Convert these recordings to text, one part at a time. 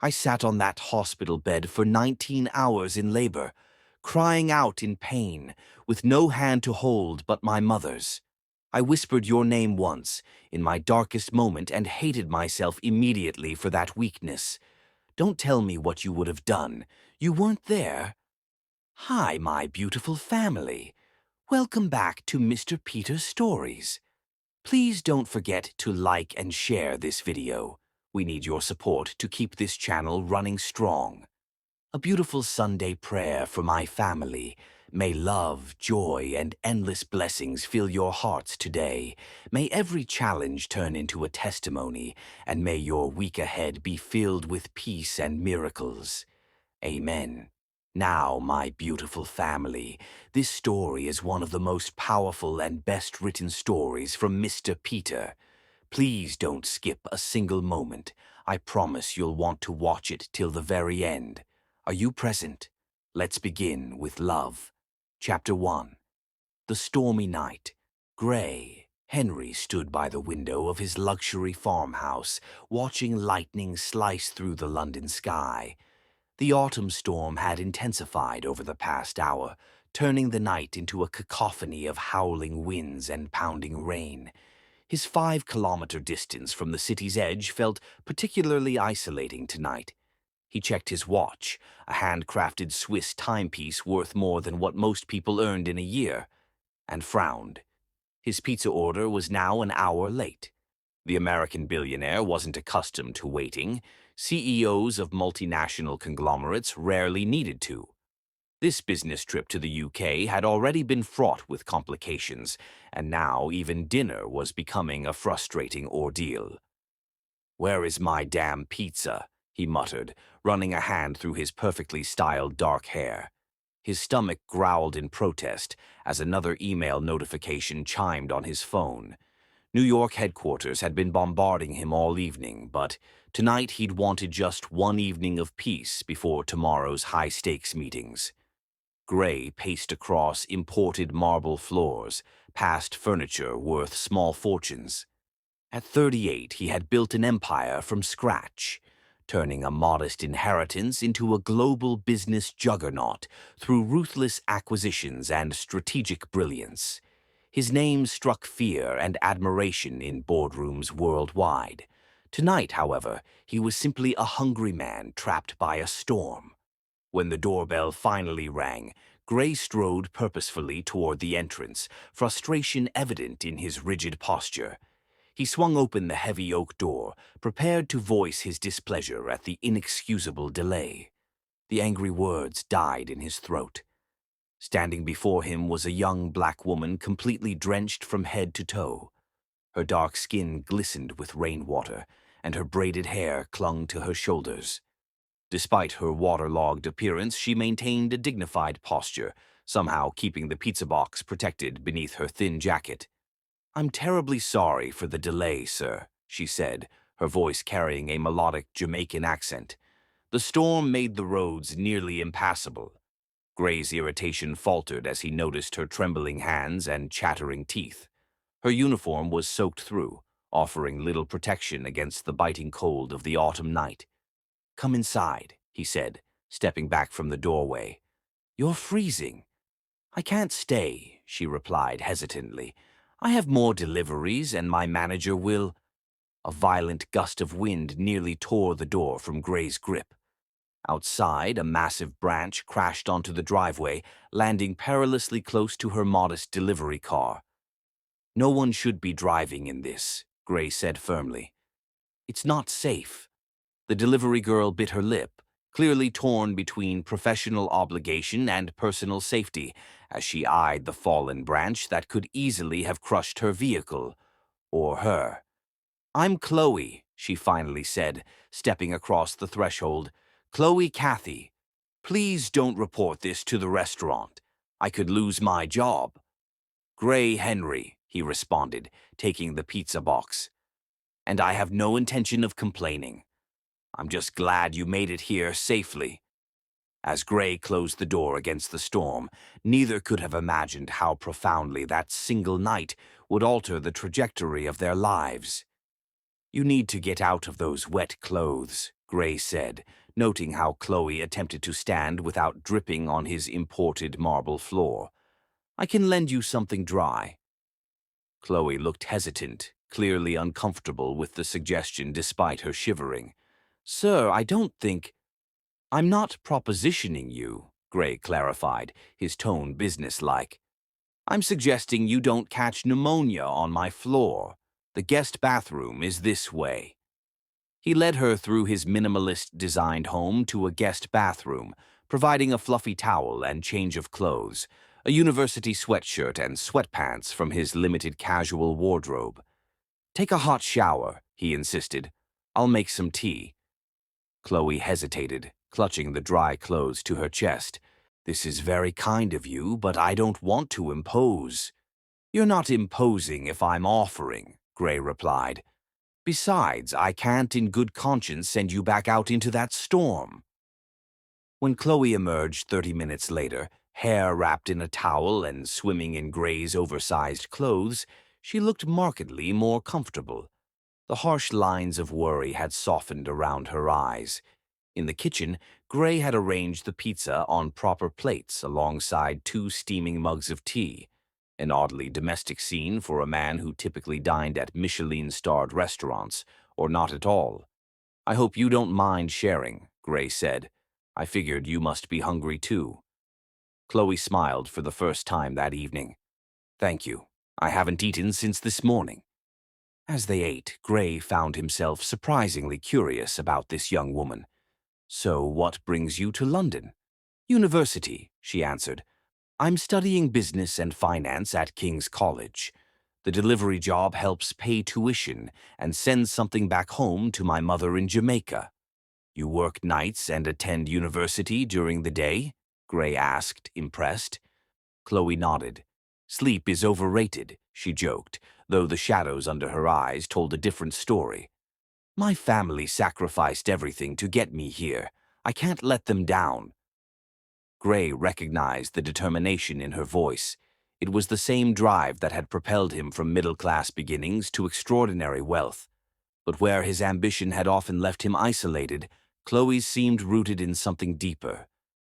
I sat on that hospital bed for 19 hours in labor, crying out in pain, with no hand to hold but my mother's. I whispered your name once, in my darkest moment, and hated myself immediately for that weakness. Don't tell me what you would have done. You weren't there. Hi, my beautiful family. Welcome back to Mr. Peter's Stories. Please don't forget to like and share this video. We need your support to keep this channel running strong. A beautiful Sunday prayer for my family. May love, joy, and endless blessings fill your hearts today. May every challenge turn into a testimony, and may your week ahead be filled with peace and miracles. Amen. Now, my beautiful family, this story is one of the most powerful and best-written stories from Mr. Peter. Please don't skip a single moment. I promise you'll want to watch it till the very end. Are you present? Let's begin with love. Chapter 1. The stormy night. Gray, Henry stood by the window of his luxury farmhouse, watching lightning slice through the London sky. The autumn storm had intensified over the past hour, turning the night into a cacophony of howling winds and pounding rain. His 5-kilometer distance from the city's edge felt particularly isolating tonight. He checked his watch, a handcrafted Swiss timepiece worth more than what most people earned in a year, and frowned. His pizza order was now an hour late. The American billionaire wasn't accustomed to waiting. CEOs of multinational conglomerates rarely needed to. This business trip to the UK had already been fraught with complications, and now even dinner was becoming a frustrating ordeal. "Where is my damn pizza?" he muttered, running a hand through his perfectly styled dark hair. His stomach growled in protest as another email notification chimed on his phone. New York headquarters had been bombarding him all evening, but tonight he'd wanted just one evening of peace before tomorrow's high-stakes meetings. Gray paced across imported marble floors, past furniture worth small fortunes. At 38, he had built an empire from scratch, turning a modest inheritance into a global business juggernaut through ruthless acquisitions and strategic brilliance. His name struck fear and admiration in boardrooms worldwide. Tonight, however, he was simply a hungry man trapped by a storm. When the doorbell finally rang, Gray strode purposefully toward the entrance, frustration evident in his rigid posture. He swung open the heavy oak door, prepared to voice his displeasure at the inexcusable delay. The angry words died in his throat. Standing before him was a young black woman completely drenched from head to toe. Her dark skin glistened with rainwater, and her braided hair clung to her shoulders. Despite her waterlogged appearance, she maintained a dignified posture, somehow keeping the pizza box protected beneath her thin jacket. "I'm terribly sorry for the delay, sir," she said, her voice carrying a melodic Jamaican accent. "The storm made the roads nearly impassable." Gray's irritation faltered as he noticed her trembling hands and chattering teeth. Her uniform was soaked through, offering little protection against the biting cold of the autumn night. "Come inside," he said, stepping back from the doorway. "You're freezing." "I can't stay," she replied hesitantly. "I have more deliveries, and my manager will—" A violent gust of wind nearly tore the door from Gray's grip. Outside, a massive branch crashed onto the driveway, landing perilously close to her modest delivery car. "No one should be driving in this," Gray said firmly. "It's not safe." The delivery girl bit her lip, clearly torn between professional obligation and personal safety, as she eyed the fallen branch that could easily have crushed her vehicle, or her. "I'm Chloe," she finally said, stepping across the threshold. "Chloe Cathy. Please don't report this to the restaurant. I could lose my job." "Gray Henry," he responded, taking the pizza box. "And I have no intention of complaining. I'm just glad you made it here safely." As Gray closed the door against the storm, neither could have imagined how profoundly that single night would alter the trajectory of their lives. "You need to get out of those wet clothes," Gray said, noting how Chloe attempted to stand without dripping on his imported marble floor. I can lend you something dry. Chloe looked hesitant, clearly uncomfortable with the suggestion despite her shivering. Sir, I don't think— I'm not propositioning you, Gray clarified, his tone businesslike. I'm suggesting you don't catch pneumonia on my floor. The guest bathroom is this way. He led her through his minimalist-designed home to a guest bathroom, providing a fluffy towel and change of clothes, a university sweatshirt and sweatpants from his limited casual wardrobe. Take a hot shower, he insisted. I'll make some tea. Chloe hesitated, clutching the dry clothes to her chest. This is very kind of you, but I don't want to impose. You're not imposing if I'm offering, Gray replied. Besides, I can't in good conscience send you back out into that storm. When Chloe emerged 30 minutes later, hair wrapped in a towel and swimming in Gray's oversized clothes, she looked markedly more comfortable. The harsh lines of worry had softened around her eyes. In the kitchen, Gray had arranged the pizza on proper plates alongside 2 steaming mugs of tea, an oddly domestic scene for a man who typically dined at Michelin-starred restaurants, or not at all. I hope you don't mind sharing, Gray said. I figured you must be hungry too. Chloe smiled for the first time that evening. Thank you. I haven't eaten since this morning. As they ate, Gray found himself surprisingly curious about this young woman. So what brings you to London? University, she answered. I'm studying business and finance at King's College. The delivery job helps pay tuition and sends something back home to my mother in Jamaica. You work nights and attend university during the day? Gray asked, impressed. Chloe nodded. Sleep is overrated, she joked, though the shadows under her eyes told a different story. My family sacrificed everything to get me here. I can't let them down. Gray recognized the determination in her voice. It was the same drive that had propelled him from middle-class beginnings to extraordinary wealth. But where his ambition had often left him isolated, Chloe's seemed rooted in something deeper.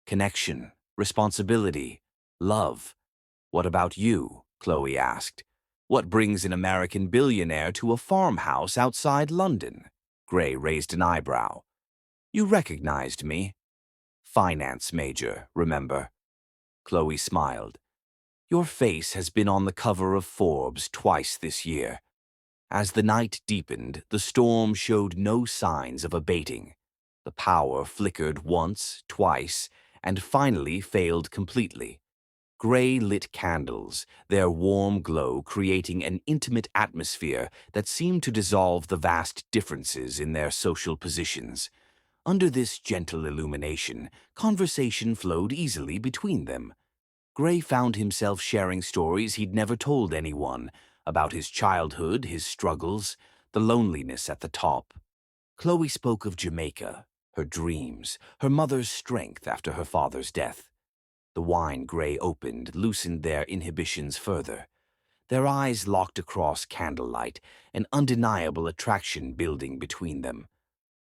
Connection, responsibility, love. What about you? Chloe asked. What brings an American billionaire to a farmhouse outside London? Gray raised an eyebrow. You recognized me. Finance major, remember? Chloe smiled. Your face has been on the cover of Forbes twice this year. As the night deepened, the storm showed no signs of abating. The power flickered once, twice, and finally failed completely. Gray lit candles, their warm glow creating an intimate atmosphere that seemed to dissolve the vast differences in their social positions. Under this gentle illumination, conversation flowed easily between them. Gray found himself sharing stories he'd never told anyone, about his childhood, his struggles, the loneliness at the top. Chloe spoke of Jamaica, her dreams, her mother's strength after her father's death. The wine Gray opened loosened their inhibitions further. Their eyes locked across candlelight, an undeniable attraction building between them.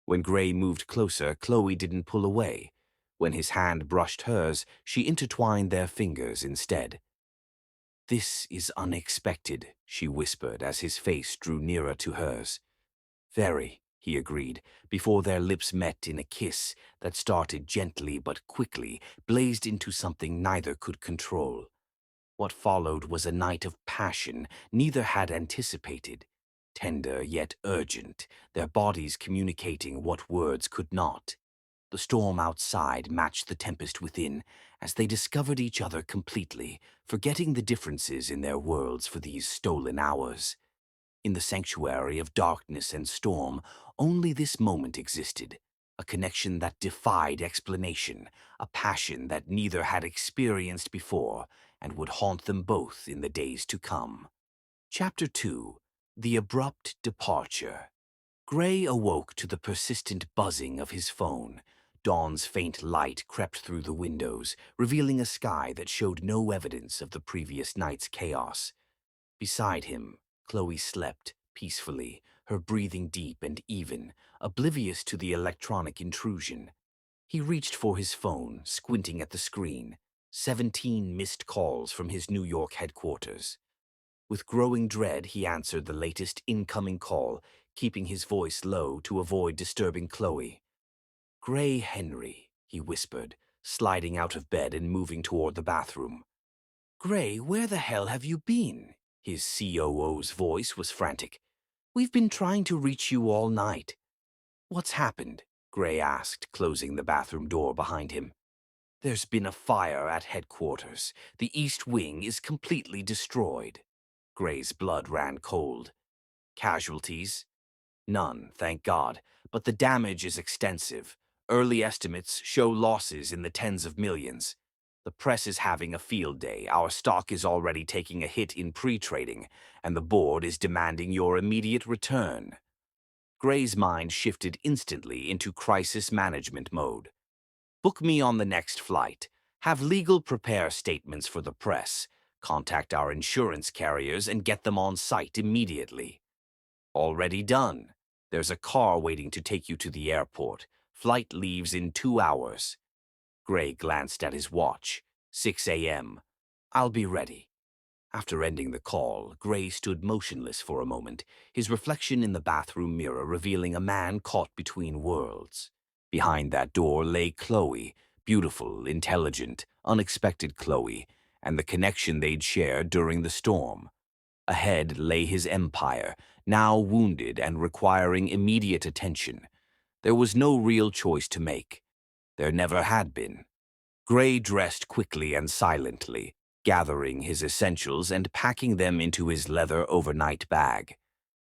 When Gray moved closer, Chloe didn't pull away. When his hand brushed hers, she intertwined their fingers instead. This is unexpected, she whispered as his face drew nearer to hers. Very, he agreed, before their lips met in a kiss that started gently but quickly, blazed into something neither could control. What followed was a night of passion neither had anticipated. Tender yet urgent, their bodies communicating what words could not. The storm outside matched the tempest within as they discovered each other completely, forgetting the differences in their worlds for these stolen hours. In the sanctuary of darkness and storm, only this moment existed, a connection that defied explanation, a passion that neither had experienced before and would haunt them both in the days to come. Chapter 2. The Abrupt Departure. Gray awoke to the persistent buzzing of his phone. Dawn's faint light crept through the windows, revealing a sky that showed no evidence of the previous night's chaos. Beside him, Chloe slept peacefully, her breathing deep and even, oblivious to the electronic intrusion. He reached for his phone, squinting at the screen. 17 missed calls from his New York headquarters. With growing dread, he answered the latest incoming call, keeping his voice low to avoid disturbing Chloe. "Gray Henry," he whispered, sliding out of bed and moving toward the bathroom. "Gray, where the hell have you been?" His COO's voice was frantic. "We've been trying to reach you all night." "What's happened?" Gray asked, closing the bathroom door behind him. "There's been a fire at headquarters. The East Wing is completely destroyed." Gray's blood ran cold. "Casualties?" "None, thank God, but the damage is extensive. Early estimates show losses in the tens of millions. The press is having a field day. Our stock is already taking a hit in pre-trading, and the board is demanding your immediate return." Gray's mind shifted instantly into crisis management mode. "Book me on the next flight. Have legal prepare statements for the press. Contact our insurance carriers and get them on site immediately." "Already done. There's a car waiting to take you to the airport. Flight leaves in 2 hours." Gray glanced at his watch. 6 a.m. "I'll be ready." After ending the call, Gray stood motionless for a moment, his reflection in the bathroom mirror revealing a man caught between worlds. Behind that door lay Chloe, beautiful, intelligent, unexpected Chloe, and the connection they'd shared during the storm. Ahead lay his empire, now wounded and requiring immediate attention. There was no real choice to make. There never had been. Gray dressed quickly and silently, gathering his essentials and packing them into his leather overnight bag.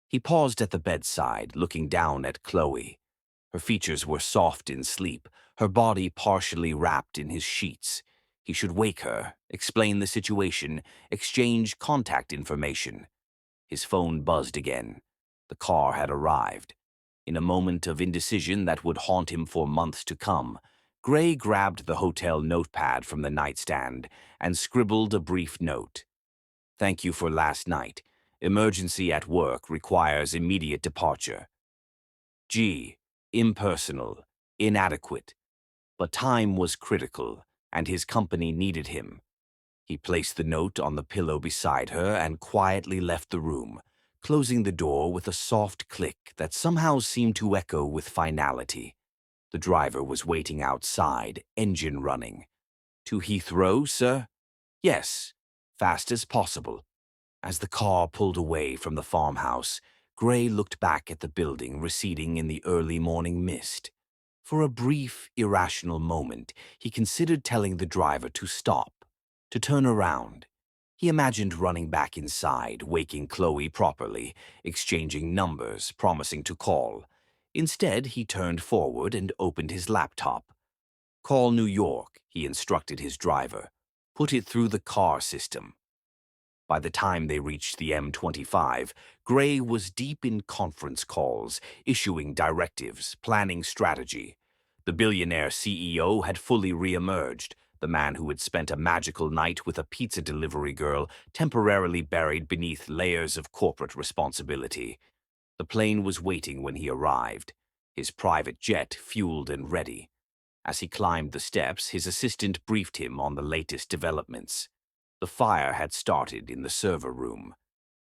He paused at the bedside, looking down at Chloe. Her features were soft in sleep, her body partially wrapped in his sheets. He should wake her, explain the situation, exchange contact information. His phone buzzed again. The car had arrived. In a moment of indecision that would haunt him for months to come, Gray grabbed the hotel notepad from the nightstand and scribbled a brief note. "Thank you for last night. Emergency at work requires immediate departure. G. Impersonal, inadequate. But time was critical, and his company needed him." He placed the note on the pillow beside her and quietly left the room, closing the door with a soft click that somehow seemed to echo with finality. The driver was waiting outside, engine running. "To Heathrow, sir?" "Yes, fast as possible." As the car pulled away from the farmhouse, Gray looked back at the building receding in the early morning mist. For a brief, irrational moment, he considered telling the driver to stop, to turn around. He imagined running back inside, waking Chloe properly, exchanging numbers, promising to call. Instead, he turned forward and opened his laptop. "Call New York," he instructed his driver. "Put it through the car system." By the time they reached the M25, Gray was deep in conference calls, issuing directives, planning strategy. The billionaire CEO had fully re-emerged, the man who had spent a magical night with a pizza delivery girl temporarily buried beneath layers of corporate responsibility. The plane was waiting when he arrived, his private jet fueled and ready. As he climbed the steps, his assistant briefed him on the latest developments. The fire had started in the server room.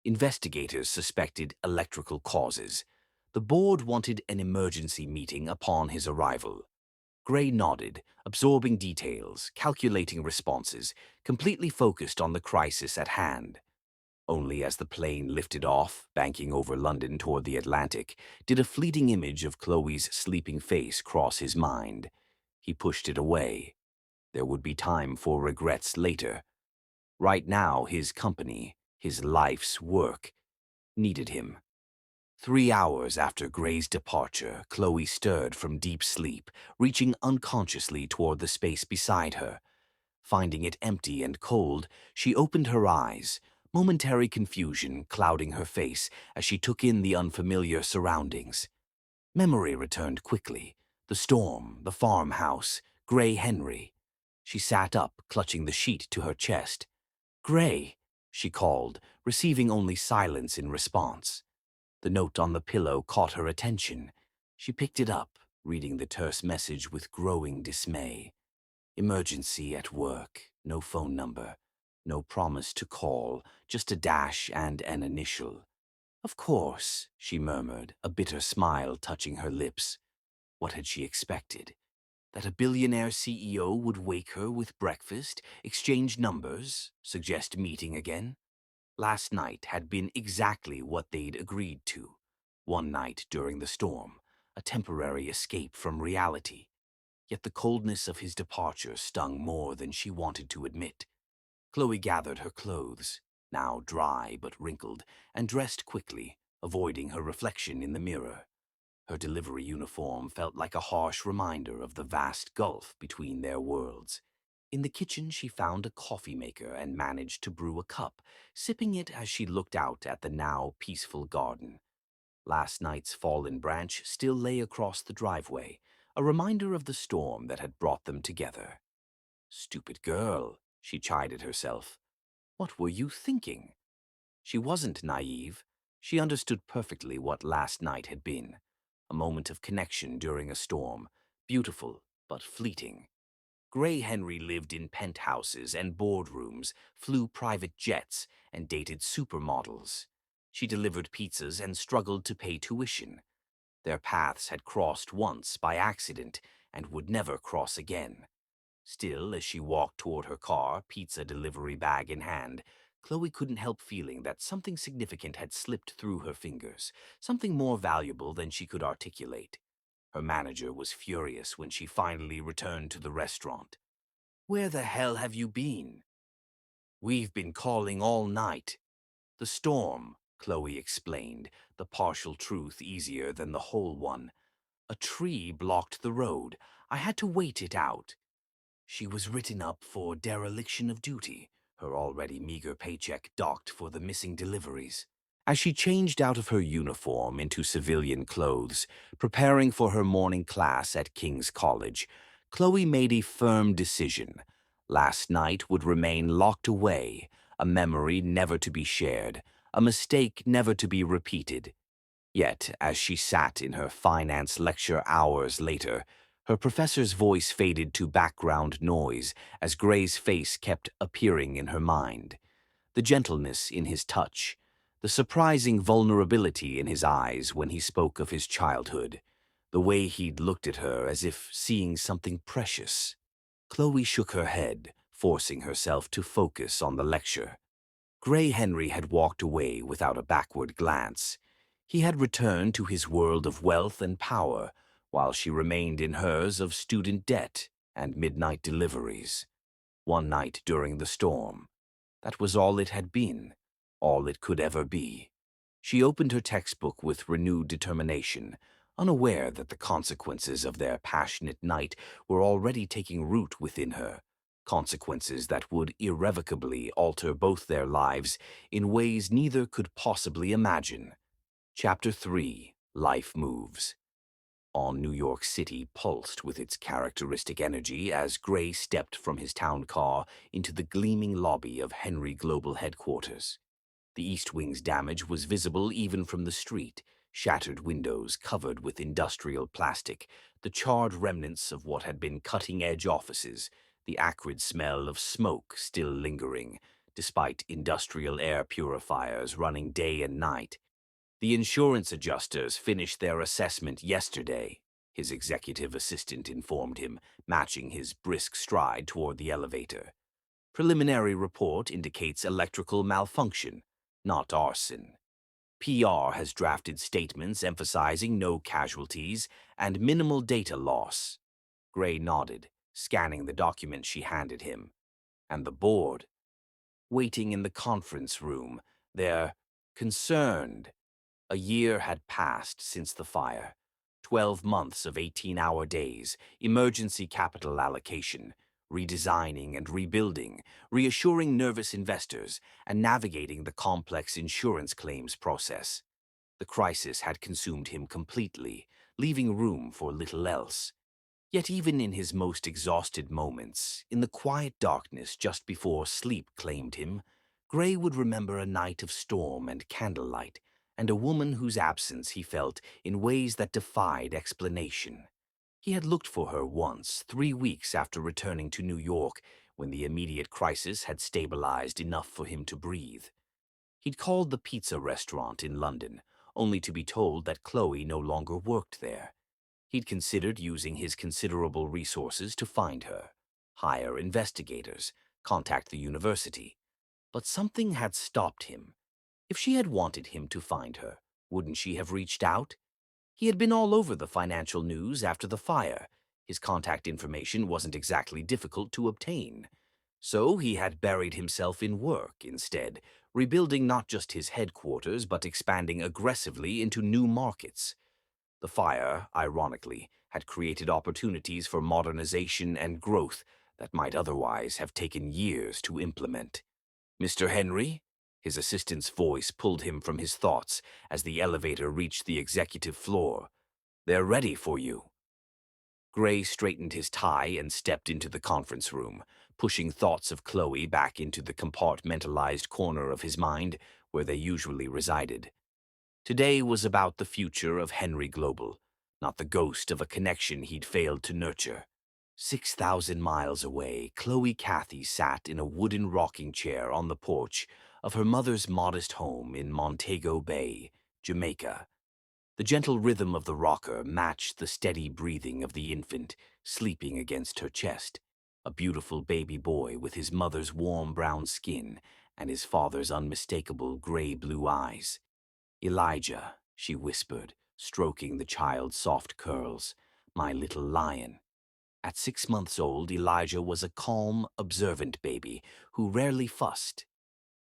Investigators suspected electrical causes. The board wanted an emergency meeting upon his arrival. Gray nodded, absorbing details, calculating responses, completely focused on the crisis at hand. Only as the plane lifted off, banking over London toward the Atlantic, did a fleeting image of Chloe's sleeping face cross his mind. He pushed it away. There would be time for regrets later. Right now, his company, his life's work, needed him. 3 hours after Gray's departure, Chloe stirred from deep sleep, reaching unconsciously toward the space beside her. Finding it empty and cold, she opened her eyes, momentary confusion clouding her face as she took in the unfamiliar surroundings. Memory returned quickly. The storm, the farmhouse, Gray Henry. She sat up, clutching the sheet to her chest. "Gray," she called, receiving only silence in response. The note on the pillow caught her attention. She picked it up, reading the terse message with growing dismay. Emergency at work, no phone number, no promise to call, just a dash and an initial. Of course, she murmured, a bitter smile touching her lips. What had she expected? That a billionaire CEO would wake her with breakfast, exchange numbers, suggest meeting again? Last night had been exactly what they'd agreed to. One night during the storm, a temporary escape from reality. Yet the coldness of his departure stung more than she wanted to admit. Chloe gathered her clothes, now dry but wrinkled, and dressed quickly, avoiding her reflection in the mirror. Her delivery uniform felt like a harsh reminder of the vast gulf between their worlds. In the kitchen, she found a coffee maker and managed to brew a cup, sipping it as she looked out at the now peaceful garden. Last night's fallen branch still lay across the driveway, a reminder of the storm that had brought them together. Stupid girl, she chided herself. What were you thinking? She wasn't naive. She understood perfectly what last night had been. A moment of connection during a storm, beautiful but fleeting. Gray Henry lived in penthouses and boardrooms, flew private jets, and dated supermodels. She delivered pizzas and struggled to pay tuition. Their paths had crossed once by accident and would never cross again. Still, as she walked toward her car, pizza delivery bag in hand, Chloe couldn't help feeling that something significant had slipped through her fingers, something more valuable than she could articulate. Her manager was furious when she finally returned to the restaurant. "Where the hell have you been?" "We've been calling all night." "The storm," Chloe explained, the partial truth easier than the whole one. "A tree blocked the road. I had to wait it out." She was written up for dereliction of duty, her already meager paycheck docked for the missing deliveries. As she changed out of her uniform into civilian clothes, preparing for her morning class at King's College, Chloe made a firm decision. Last night would remain locked away, a memory never to be shared, a mistake never to be repeated. Yet, as she sat in her finance lecture hours later, her professor's voice faded to background noise as Gray's face kept appearing in her mind. The gentleness in his touch, the surprising vulnerability in his eyes when he spoke of his childhood, the way he'd looked at her as if seeing something precious. Chloe shook her head, forcing herself to focus on the lecture. Gray Henry had walked away without a backward glance. He had returned to his world of wealth and power, while she remained in hers of student debt and midnight deliveries. One night during the storm. That was all it had been, all it could ever be. She opened her textbook with renewed determination, unaware that the consequences of their passionate night were already taking root within her, consequences that would irrevocably alter both their lives in ways neither could possibly imagine. Chapter 3: Life Moves. All New York City pulsed with its characteristic energy as Gray stepped from his town car into the gleaming lobby of Henry Global Headquarters. The East Wing's damage was visible even from the street, shattered windows covered with industrial plastic, the charred remnants of what had been cutting-edge offices, the acrid smell of smoke still lingering, despite industrial air purifiers running day and night. The insurance adjusters finished their assessment yesterday, his executive assistant informed him, matching his brisk stride toward the elevator. Preliminary report indicates electrical malfunction, not arson. PR has drafted statements emphasizing no casualties and minimal data loss. Gray nodded, scanning the document she handed him. And the board, waiting in the conference room, they're concerned. A year had passed since the fire. 12 months of 18-hour days, emergency capital allocation, redesigning and rebuilding, reassuring nervous investors, and navigating the complex insurance claims process. The crisis had consumed him completely, leaving room for little else. Yet even in his most exhausted moments, in the quiet darkness just before sleep claimed him, Gray would remember a night of storm and candlelight, and a woman whose absence he felt in ways that defied explanation. He had looked for her once, 3 weeks after returning to New York, when the immediate crisis had stabilized enough for him to breathe. He'd called the pizza restaurant in London, only to be told that Chloe no longer worked there. He'd considered using his considerable resources to find her, hire investigators, contact the university. But something had stopped him. If she had wanted him to find her, wouldn't she have reached out? He had been all over the financial news after the fire. His contact information wasn't exactly difficult to obtain. So he had buried himself in work instead, rebuilding not just his headquarters but expanding aggressively into new markets. The fire, ironically, had created opportunities for modernization and growth that might otherwise have taken years to implement. "Mr. Henry?" His assistant's voice pulled him from his thoughts as the elevator reached the executive floor. "They're ready for you." Gray straightened his tie and stepped into the conference room, pushing thoughts of Chloe back into the compartmentalized corner of his mind where they usually resided. Today was about the future of Henry Global, not the ghost of a connection he'd failed to nurture. 6,000 miles away, Chloe Cathy sat in a wooden rocking chair on the porch of her mother's modest home in Montego Bay, Jamaica. The gentle rhythm of the rocker matched the steady breathing of the infant sleeping against her chest, a beautiful baby boy with his mother's warm brown skin and his father's unmistakable gray-blue eyes. "Elijah," she whispered, stroking the child's soft curls, "my little lion." At 6 months old, Elijah was a calm, observant baby who rarely fussed.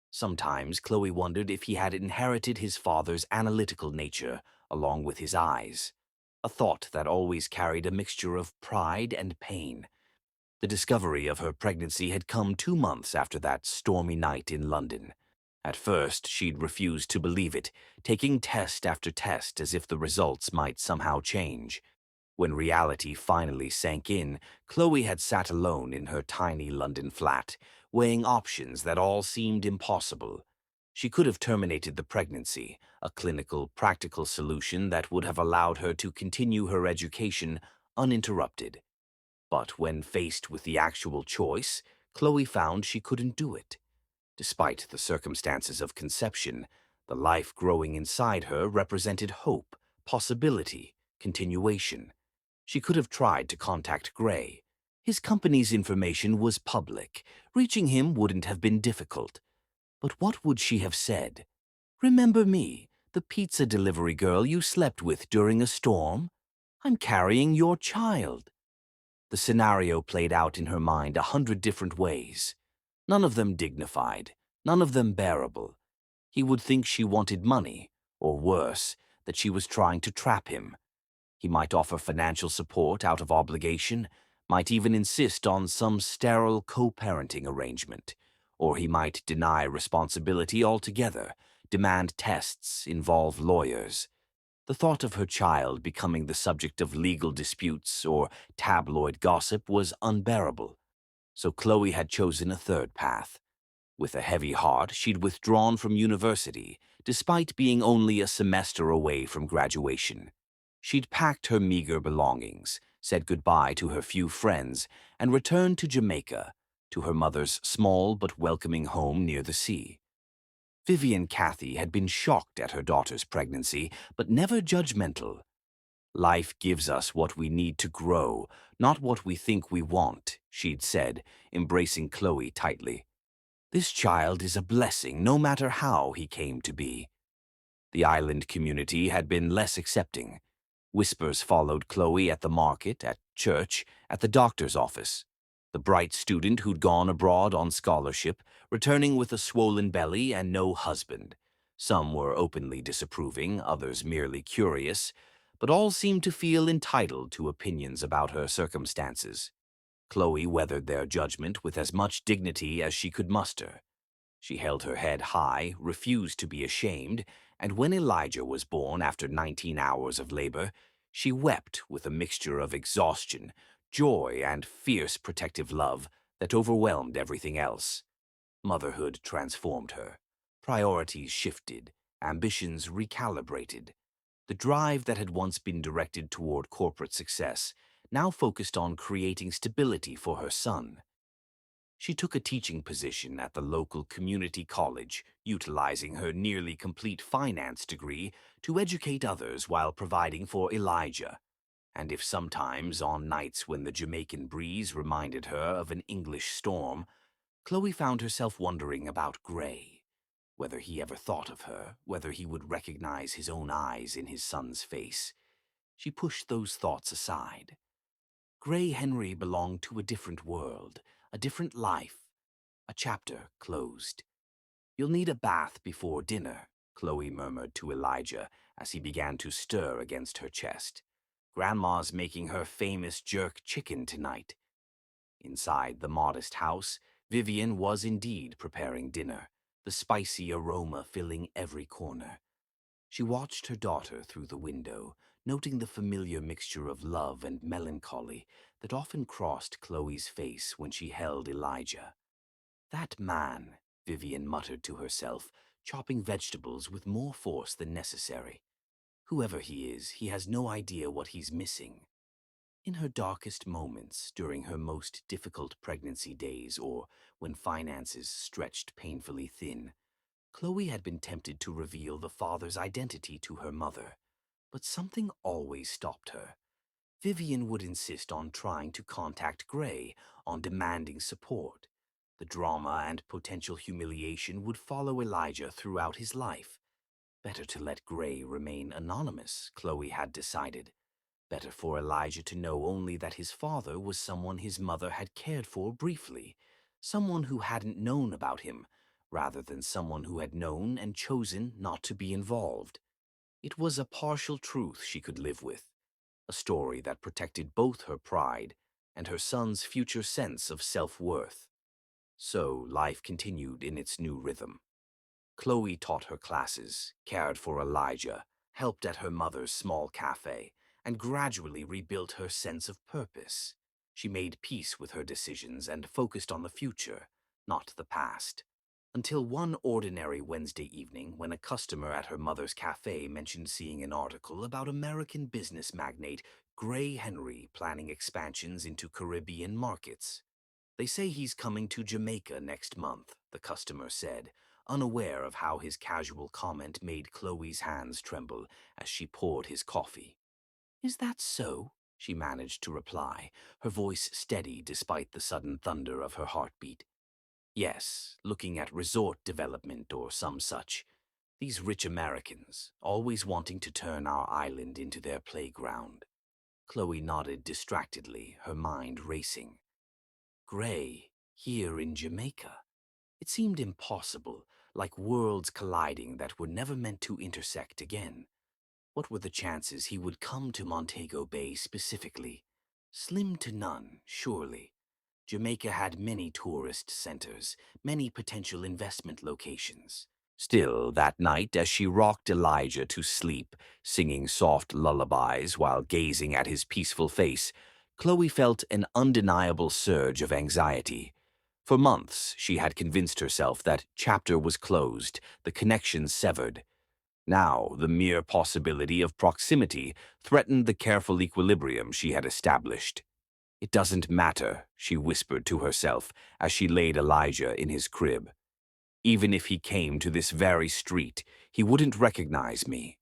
Sometimes Chloe wondered if he had inherited his father's analytical nature along with his eyes, a thought that always carried a mixture of pride and pain. The discovery of her pregnancy had come 2 months after that stormy night in London. At first, she'd refused to believe it, taking test after test as if the results might somehow change. When reality finally sank in, Chloe had sat alone in her tiny London flat, weighing options that all seemed impossible. She could have terminated the pregnancy, a clinical, practical solution that would have allowed her to continue her education uninterrupted. But when faced with the actual choice, Chloe found she couldn't do it. Despite the circumstances of conception, the life growing inside her represented hope, possibility, continuation. She could have tried to contact Gray. His company's information was public. Reaching him wouldn't have been difficult. But what would she have said? "Remember me, the pizza delivery girl you slept with during a storm? I'm carrying your child." The scenario played out in her mind 100 different ways. None of them dignified, none of them bearable. He would think she wanted money, or worse, that she was trying to trap him. He might offer financial support out of obligation, might even insist on some sterile co-parenting arrangement, or he might deny responsibility altogether, demand tests, involve lawyers. The thought of her child becoming the subject of legal disputes or tabloid gossip was unbearable. So Chloe had chosen a third path. With a heavy heart, she'd withdrawn from university, despite being only a semester away from graduation. She'd packed her meager belongings, said goodbye to her few friends, and returned to Jamaica, to her mother's small but welcoming home near the sea. Vivian Cathy had been shocked at her daughter's pregnancy, but never judgmental. "Life gives us what we need to grow, not what we think we want," she'd said, embracing Chloe tightly. "This child is a blessing, no matter how he came to be." The island community had been less accepting. Whispers followed Chloe at the market, at church, at the doctor's office. The bright student who'd gone abroad on scholarship, returning with a swollen belly and no husband. Some were openly disapproving, others merely curious, but all seemed to feel entitled to opinions about her circumstances. Chloe weathered their judgment with as much dignity as she could muster. She held her head high, refused to be ashamed, and when Elijah was born after 19 hours of labor, she wept with a mixture of exhaustion, joy, and fierce protective love that overwhelmed everything else. Motherhood transformed her. Priorities shifted. ambitions recalibrated. The drive that had once been directed toward corporate success now focused on creating stability for her son. She took a teaching position at the local community college, utilizing her nearly complete finance degree to educate others while providing for Elijah. And if sometimes, on nights when the Jamaican breeze reminded her of an English storm, Chloe found herself wondering about Gray, whether he ever thought of her, whether he would recognize his own eyes in his son's face. She pushed those thoughts aside. Gray Henry belonged to a different world, a different life, a chapter closed. "You'll need a bath before dinner," Chloe murmured to Elijah as he began to stir against her chest. "Grandma's making her famous jerk chicken tonight." Inside the modest house, Vivian was indeed preparing dinner, the spicy aroma filling every corner. She watched her daughter through the window, noting the familiar mixture of love and melancholy that often crossed Chloe's face when she held Elijah. "That man," Vivian muttered to herself, chopping vegetables with more force than necessary. "Whoever he is, he has no idea what he's missing." In her darkest moments, during her most difficult pregnancy days, or when finances stretched painfully thin, Chloe had been tempted to reveal the father's identity to her mother. But something always stopped her. Vivian would insist on trying to contact Gray, on demanding support. The drama and potential humiliation would follow Elijah throughout his life. Better to let Gray remain anonymous, Chloe had decided. Better for Elijah to know only that his father was someone his mother had cared for briefly, someone who hadn't known about him, rather than someone who had known and chosen not to be involved. It was a partial truth she could live with, a story that protected both her pride and her son's future sense of self-worth. So life continued in its new rhythm. Chloe taught her classes, cared for Elijah, helped at her mother's small cafe, and gradually rebuilt her sense of purpose. She made peace with her decisions and focused on the future, not the past. Until one ordinary Wednesday evening when a customer at her mother's cafe mentioned seeing an article about American business magnate Gray Henry planning expansions into Caribbean markets. "They say he's coming to Jamaica next month," the customer said, unaware of how his casual comment made Chloe's hands tremble as she poured his coffee. "Is that so?" she managed to reply, her voice steady despite the sudden thunder of her heartbeat. "Yes, looking at resort development or some such. These rich Americans, always wanting to turn our island into their playground." Chloe nodded distractedly, her mind racing. Gray, here in Jamaica. It seemed impossible, like worlds colliding that were never meant to intersect again. What were the chances he would come to Montego Bay specifically? Slim to none, surely. Jamaica had many tourist centers, many potential investment locations. Still, that night, as she rocked Elijah to sleep, singing soft lullabies while gazing at his peaceful face, Chloe felt an undeniable surge of anxiety. For months, she had convinced herself that chapter was closed, the connection severed. Now, the mere possibility of proximity threatened the careful equilibrium she had established. "It doesn't matter," she whispered to herself as she laid Elijah in his crib. "Even if he came to this very street, he wouldn't recognize me.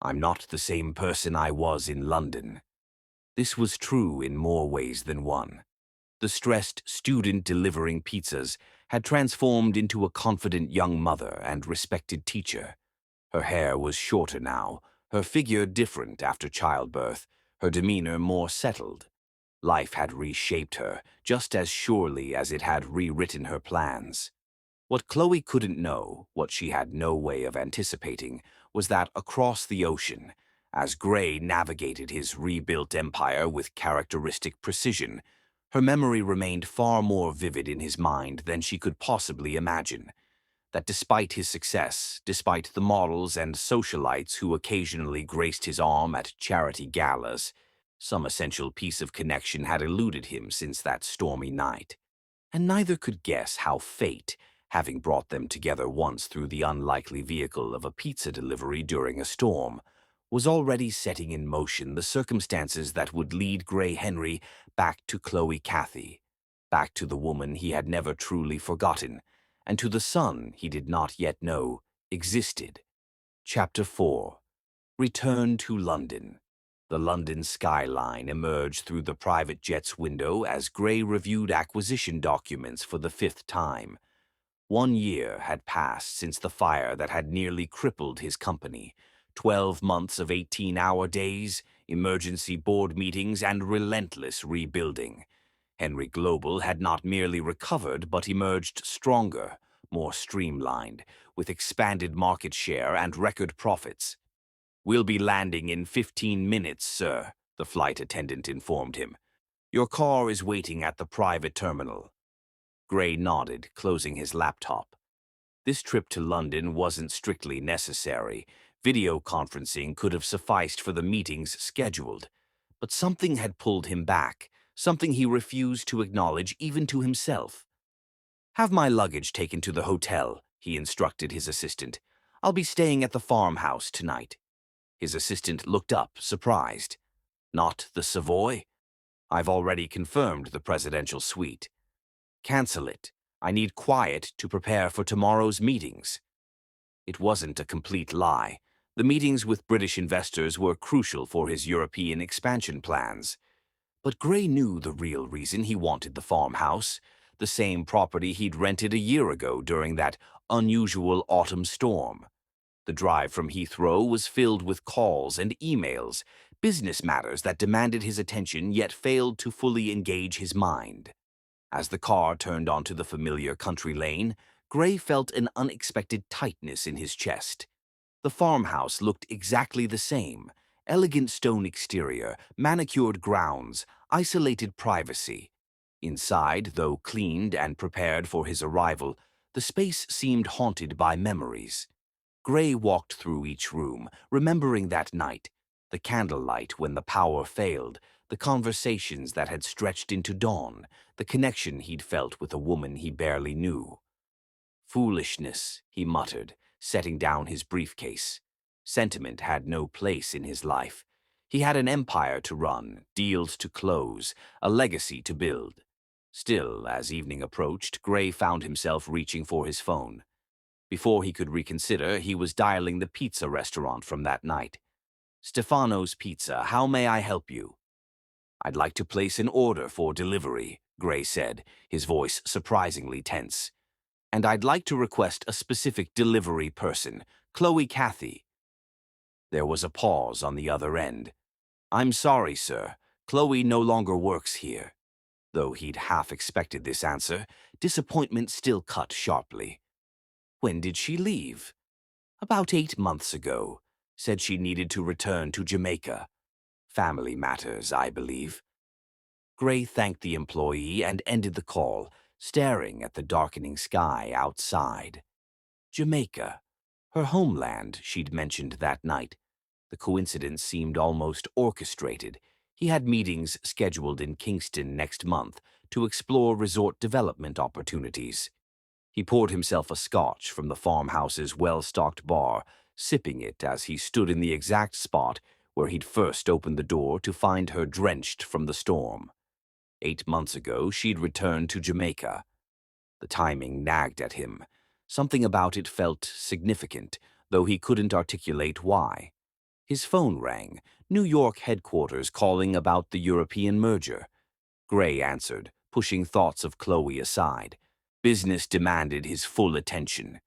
I'm not the same person I was in London." This was true in more ways than one. The stressed student delivering pizzas had transformed into a confident young mother and respected teacher. Her hair was shorter now, her figure different after childbirth, her demeanor more settled. Life had reshaped her, just as surely as it had rewritten her plans. What Chloe couldn't know, what she had no way of anticipating, was that across the ocean, as Gray navigated his rebuilt empire with characteristic precision, her memory remained far more vivid in his mind than she could possibly imagine. That despite his success, despite the models and socialites who occasionally graced his arm at charity galas, some essential piece of connection had eluded him since that stormy night. And neither could guess how fate, having brought them together once through the unlikely vehicle of a pizza delivery during a storm, was already setting in motion the circumstances that would lead Gray Henry back to Chloe Cathy, back to the woman he had never truly forgotten, and to the son he did not yet know existed. Chapter 4. Return to London. The London skyline emerged through the private jet's window as Gray reviewed acquisition documents for the fifth time. 1 year had passed since the fire that had nearly crippled his company. 12 months of 18-hour days, emergency board meetings, and relentless rebuilding. Henry Global had not merely recovered but emerged stronger, more streamlined, with expanded market share and record profits. "We'll be landing in 15 minutes, sir," the flight attendant informed him. "Your car is waiting at the private terminal." Gray nodded, closing his laptop. This trip to London wasn't strictly necessary. Video conferencing could have sufficed for the meetings scheduled. But something had pulled him back, something he refused to acknowledge even to himself. "Have my luggage taken to the hotel," he instructed his assistant. "I'll be staying at the farmhouse tonight." His assistant looked up, surprised. "Not the Savoy?" "I've already confirmed the presidential suite." "Cancel it. I need quiet to prepare for tomorrow's meetings." It wasn't a complete lie. The meetings with British investors were crucial for his European expansion plans. But Gray knew the real reason he wanted the farmhouse, the same property he'd rented a year ago during that unusual autumn storm. The drive from Heathrow was filled with calls and emails, business matters that demanded his attention yet failed to fully engage his mind. As the car turned onto the familiar country lane, Gray felt an unexpected tightness in his chest. The farmhouse looked exactly the same: elegant stone exterior, manicured grounds, isolated privacy. Inside, though cleaned and prepared for his arrival, the space seemed haunted by memories. Gray walked through each room, remembering that night, the candlelight when the power failed, the conversations that had stretched into dawn, the connection he'd felt with a woman he barely knew. "Foolishness," he muttered, setting down his briefcase. Sentiment had no place in his life. He had an empire to run, deals to close, a legacy to build. Still, as evening approached, Gray found himself reaching for his phone. Before he could reconsider, he was dialing the pizza restaurant from that night. "Stefano's Pizza, how may I help you?" "I'd like to place an order for delivery," Gray said, his voice surprisingly tense. "And I'd like to request a specific delivery person, Chloe Cathy." There was a pause on the other end. "I'm sorry, sir. Chloe no longer works here." Though he'd half expected this answer, disappointment still cut sharply. "When did she leave?" "About 8 months ago. Said she needed to return to Jamaica. Family matters, I believe." Gray thanked the employee and ended the call, staring at the darkening sky outside. Jamaica, her homeland, she'd mentioned that night. The coincidence seemed almost orchestrated. He had meetings scheduled in Kingston next month to explore resort development opportunities. He poured himself a scotch from the farmhouse's well-stocked bar, sipping it as he stood in the exact spot where he'd first opened the door to find her drenched from the storm. 8 months ago, she'd returned to Jamaica. The timing nagged at him. Something about it felt significant, though he couldn't articulate why. His phone rang, New York headquarters calling about the European merger. Gray answered, pushing thoughts of Chloe aside. Business demanded his full attention.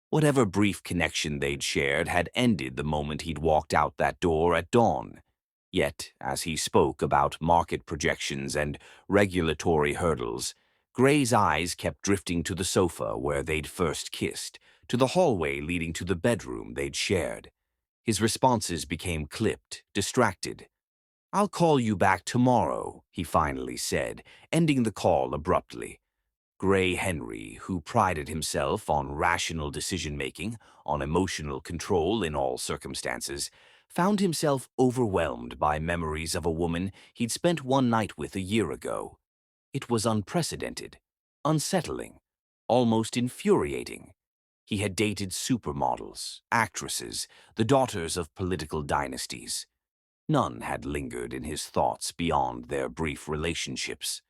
Whatever brief connection they'd shared had ended the moment he'd walked out that door at dawn. Yet, as he spoke about market projections and regulatory hurdles, Gray's eyes kept drifting to the sofa where they'd first kissed, to the hallway leading to the bedroom they'd shared. His responses became clipped, distracted. "I'll call you back tomorrow," he finally said, ending the call abruptly. Gray Henry, who prided himself on rational decision-making, on emotional control in all circumstances, found himself overwhelmed by memories of a woman he'd spent one night with a year ago. It was unprecedented, unsettling, almost infuriating. He had dated supermodels, actresses, the daughters of political dynasties. None had lingered in his thoughts beyond their brief relationships.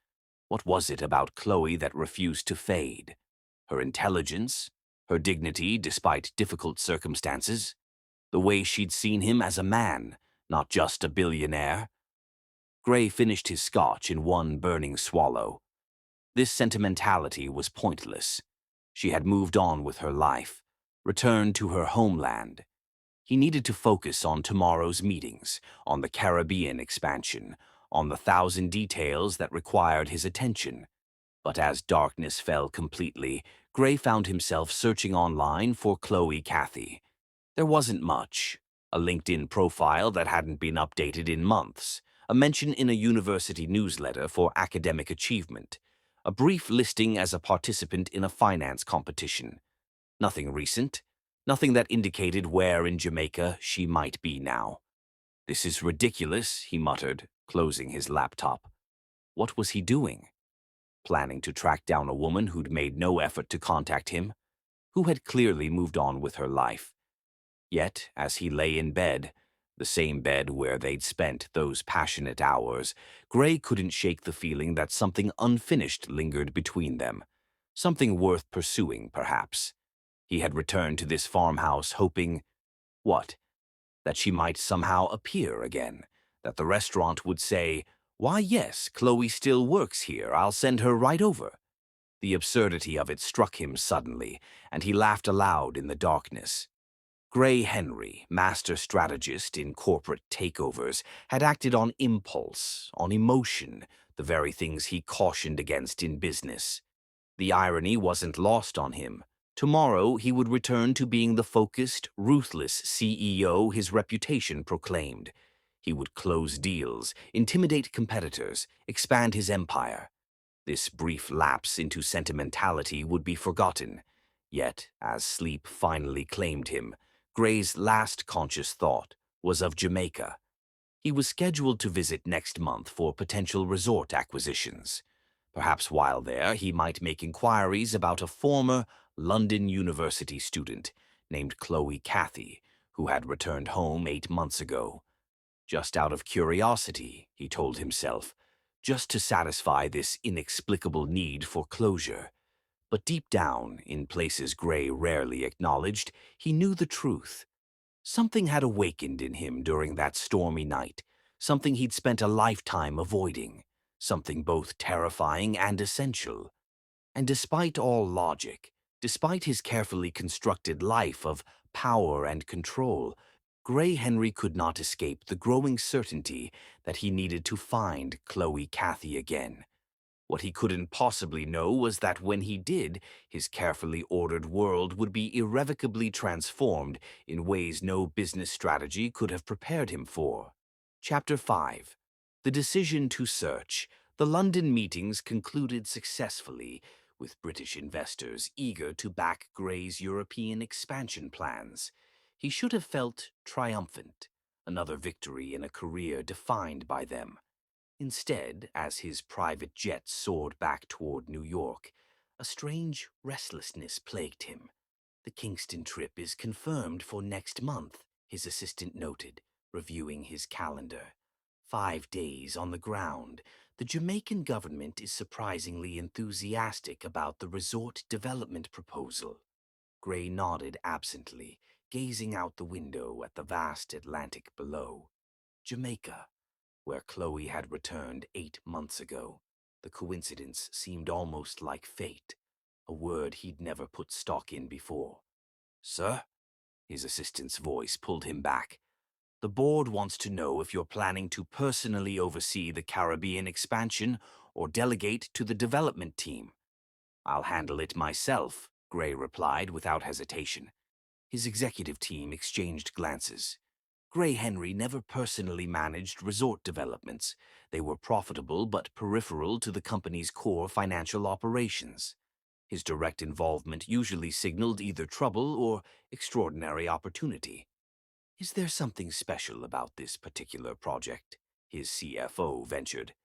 What was it about Chloe that refused to fade? Her intelligence? Her dignity despite difficult circumstances? The way she'd seen him as a man, not just a billionaire? Gray finished his scotch in one burning swallow. This sentimentality was pointless. She had moved on with her life, returned to her homeland. He needed to focus on tomorrow's meetings, on the Caribbean expansion, on the thousand details that required his attention. But as darkness fell completely, Gray found himself searching online for Chloe Cathy. There wasn't much. A LinkedIn profile that hadn't been updated in months, a mention in a university newsletter for academic achievement, a brief listing as a participant in a finance competition. Nothing recent, nothing that indicated where in Jamaica she might be now. "This is ridiculous," he muttered, closing his laptop. What was he doing? Planning to track down a woman who'd made no effort to contact him, who had clearly moved on with her life. Yet, as he lay in bed, the same bed where they'd spent those passionate hours, Gray couldn't shake the feeling that something unfinished lingered between them. Something worth pursuing, perhaps. He had returned to this farmhouse hoping, what? That she might somehow appear again, that the restaurant would say, "Why, yes, Chloe still works here, I'll send her right over." The absurdity of it struck him suddenly, and he laughed aloud in the darkness. Gray Henry, master strategist in corporate takeovers, had acted on impulse, on emotion, the very things he cautioned against in business. The irony wasn't lost on him. Tomorrow he would return to being the focused, ruthless CEO his reputation proclaimed. He would close deals, intimidate competitors, expand his empire. This brief lapse into sentimentality would be forgotten. Yet, as sleep finally claimed him, Gray's last conscious thought was of Jamaica. He was scheduled to visit next month for potential resort acquisitions. Perhaps while there, he might make inquiries about a former London University student named Chloe Cathy, who had returned home 8 months ago. Just out of curiosity, he told himself, just to satisfy this inexplicable need for closure. But deep down, in places Gray rarely acknowledged, he knew the truth. Something had awakened in him during that stormy night, something he'd spent a lifetime avoiding, something both terrifying and essential. And despite all logic, despite his carefully constructed life of power and control, Gray Henry could not escape the growing certainty that he needed to find Chloe Cathy again. What he couldn't possibly know was that when he did, his carefully ordered world would be irrevocably transformed in ways no business strategy could have prepared him for. Chapter 5. The Decision to Search. The London meetings concluded successfully, with British investors eager to back Gray's European expansion plans. He should have felt triumphant, another victory in a career defined by them. Instead, as his private jet soared back toward New York, a strange restlessness plagued him. "The Kingston trip is confirmed for next month," his assistant noted, reviewing his calendar. 5 days on the ground. The Jamaican government is surprisingly enthusiastic about the resort development proposal. Gray nodded absently, gazing out the window at the vast Atlantic below. Jamaica, where Chloe had returned 8 months ago. The coincidence seemed almost like fate, a word he'd never put stock in before. "Sir?" His assistant's voice pulled him back. "The board wants to know if you're planning to personally oversee the Caribbean expansion or delegate to the development team." "I'll handle it myself," Gray replied without hesitation. His executive team exchanged glances. Gray Henry never personally managed resort developments. They were profitable but peripheral to the company's core financial operations. His direct involvement usually signaled either trouble or extraordinary opportunity. "Is there something special about this particular project?" his CFO ventured.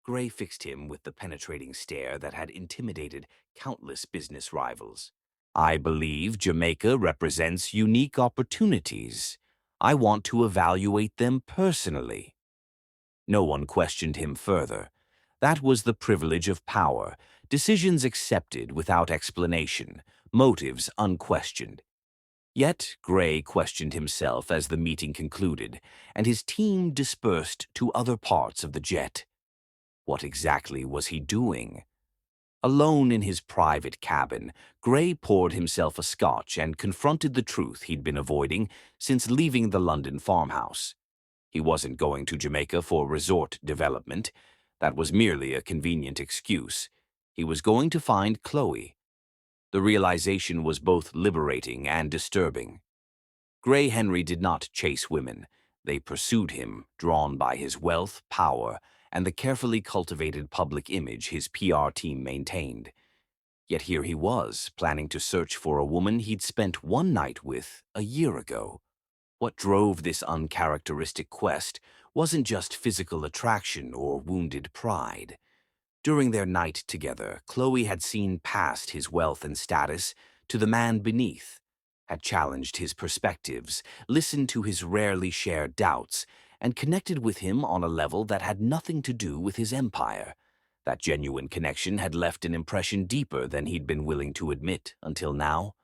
Gray fixed him with the penetrating stare that had intimidated countless business rivals. I believe Jamaica represents unique opportunities. I want to evaluate them personally. No one questioned him further. That was the privilege of power, decisions accepted without explanation, motives unquestioned. Yet Gray questioned himself as the meeting concluded, and his team dispersed to other parts of the jet. What exactly was he doing? Alone in his private cabin, Gray poured himself a scotch and confronted the truth he'd been avoiding since leaving the London farmhouse. He wasn't going to Jamaica for resort development. That was merely a convenient excuse. He was going to find Chloe. The realization was both liberating and disturbing. Gray Henry did not chase women. They pursued him, drawn by his wealth, power, and the carefully cultivated public image his PR team maintained. Yet here he was, planning to search for a woman he'd spent one night with a year ago. What drove this uncharacteristic quest wasn't just physical attraction or wounded pride. During their night together, Chloe had seen past his wealth and status to the man beneath, had challenged his perspectives, listened to his rarely shared doubts, and connected with him on a level that had nothing to do with his empire. That genuine connection had left an impression deeper than he'd been willing to admit until now.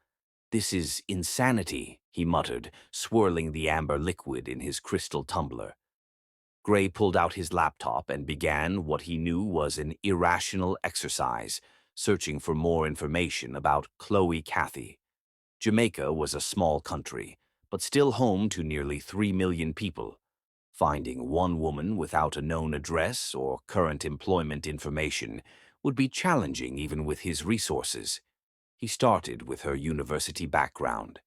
"This is insanity," he muttered, swirling the amber liquid in his crystal tumbler. Gray pulled out his laptop and began what he knew was an irrational exercise, searching for more information about Chloe Cathy. Jamaica was a small country, but still home to nearly 3 million people. Finding one woman without a known address or current employment information would be challenging even with his resources. He started with her university background.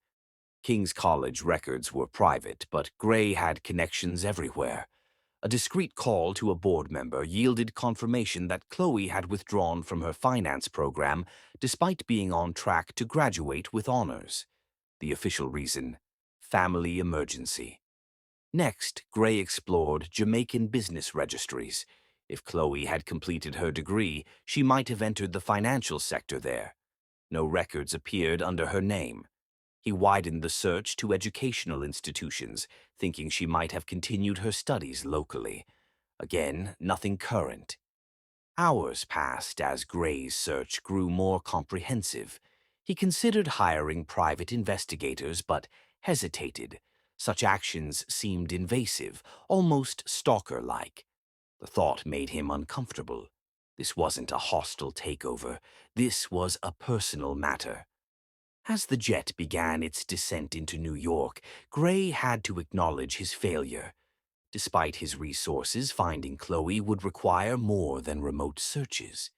King's College records were private, but Gray had connections everywhere. A discreet call to a board member yielded confirmation that Chloe had withdrawn from her finance program despite being on track to graduate with honors. The official reason: family emergency. Next, Gray explored Jamaican business registries. If Chloe had completed her degree, she might have entered the financial sector there. No records appeared under her name. He widened the search to educational institutions, thinking she might have continued her studies locally. Again, nothing current. Hours passed as Gray's search grew more comprehensive. He considered hiring private investigators, but hesitated. Such actions seemed invasive, almost stalker-like. The thought made him uncomfortable. This wasn't a hostile takeover. This was a personal matter. As the jet began its descent into New York, Gray had to acknowledge his failure. Despite his resources, finding Chloe would require more than remote searches.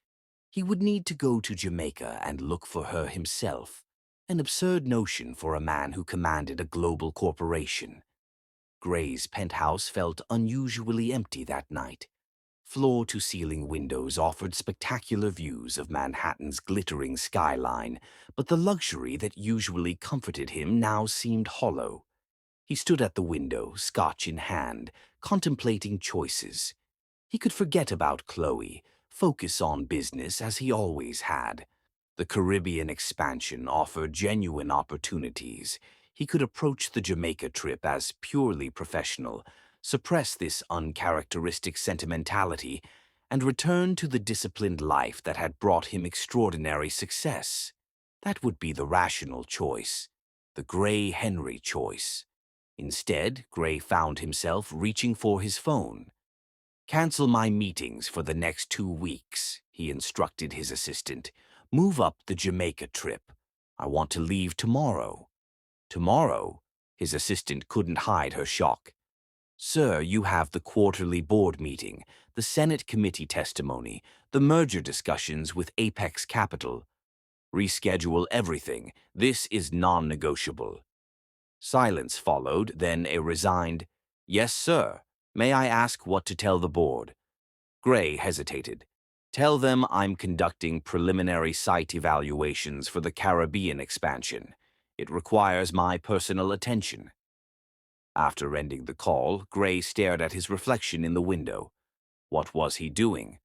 He would need to go to Jamaica and look for her himself, an absurd notion for a man who commanded a global corporation. Gray's penthouse felt unusually empty that night. Floor-to-ceiling windows offered spectacular views of Manhattan's glittering skyline, but the luxury that usually comforted him now seemed hollow. He stood at the window, scotch in hand, contemplating choices. He could forget about Chloe, focus on business as he always had. The Caribbean expansion offered genuine opportunities. He could approach the Jamaica trip as purely professional, suppress this uncharacteristic sentimentality, and return to the disciplined life that had brought him extraordinary success. That would be the rational choice, the Gray Henry choice. Instead, Gray found himself reaching for his phone. "Cancel my meetings for the next 2 weeks," he instructed his assistant. "Move up the Jamaica trip. I want to leave tomorrow." "Tomorrow?" His assistant couldn't hide her shock. "Sir, you have the quarterly board meeting, the Senate committee testimony, the merger discussions with Apex Capital. Reschedule everything. This is non-negotiable." Silence followed, then a resigned, "Yes, sir. May I ask what to tell the board?" Gray hesitated. "Tell them I'm conducting preliminary site evaluations for the Caribbean expansion. It requires my personal attention." After ending the call, Gray stared at his reflection in the window. What was he doing?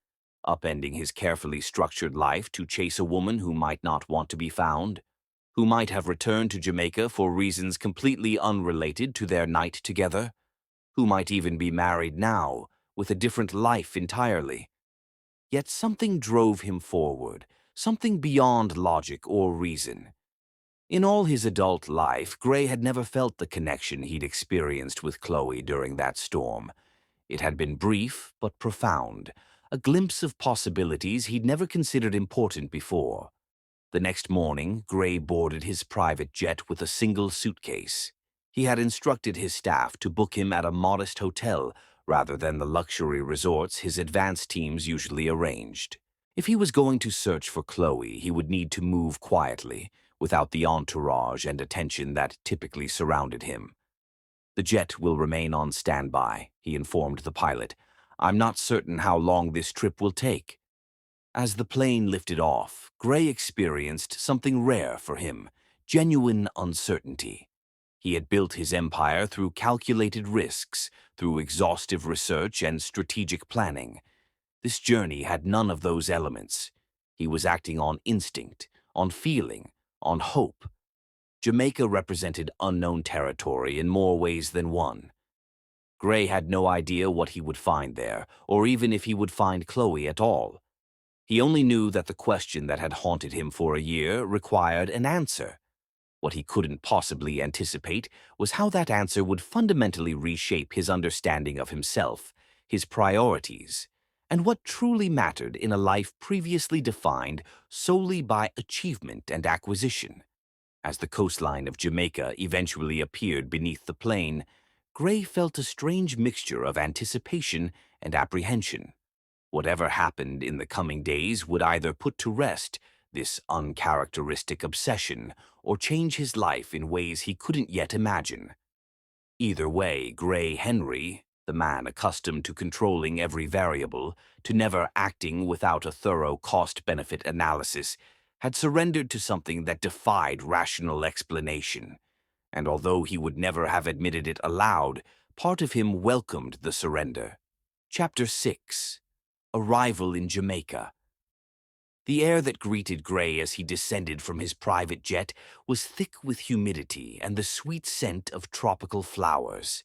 upending his carefully structured life to chase a woman who might not want to be found, who might have returned to Jamaica for reasons completely unrelated to their night together, who might even be married now, with a different life entirely. Yet something drove him forward, something beyond logic or reason. In all his adult life, Gray had never felt the connection he'd experienced with Chloe during that storm. It had been brief but profound, a glimpse of possibilities he'd never considered important before. The next morning, Gray boarded his private jet with a single suitcase. He had instructed his staff to book him at a modest hotel rather than the luxury resorts his advance teams usually arranged. If he was going to search for Chloe, he would need to move quietly, without the entourage and attention that typically surrounded him. "The jet will remain on standby," he informed the pilot. "I'm not certain how long this trip will take." As the plane lifted off, Gray experienced something rare for him, genuine uncertainty. He had built his empire through calculated risks, through exhaustive research and strategic planning. This journey had none of those elements. He was acting on instinct, on feeling, on hope. Jamaica represented unknown territory in more ways than one. Gray had no idea what he would find there, or even if he would find Chloe at all. He only knew that the question that had haunted him for a year required an answer. What he couldn't possibly anticipate was how that answer would fundamentally reshape his understanding of himself, his priorities, and what truly mattered in a life previously defined solely by achievement and acquisition. As the coastline of Jamaica eventually appeared beneath the plane, Gray felt a strange mixture of anticipation and apprehension. Whatever happened in the coming days would either put to rest this uncharacteristic obsession or change his life in ways he couldn't yet imagine. Either way, Gray Henry, the man accustomed to controlling every variable, to never acting without a thorough cost-benefit analysis, had surrendered to something that defied rational explanation. And although he would never have admitted it aloud, part of him welcomed the surrender. Chapter 6. Arrival in Jamaica. The air that greeted Gray as he descended from his private jet was thick with humidity and the sweet scent of tropical flowers.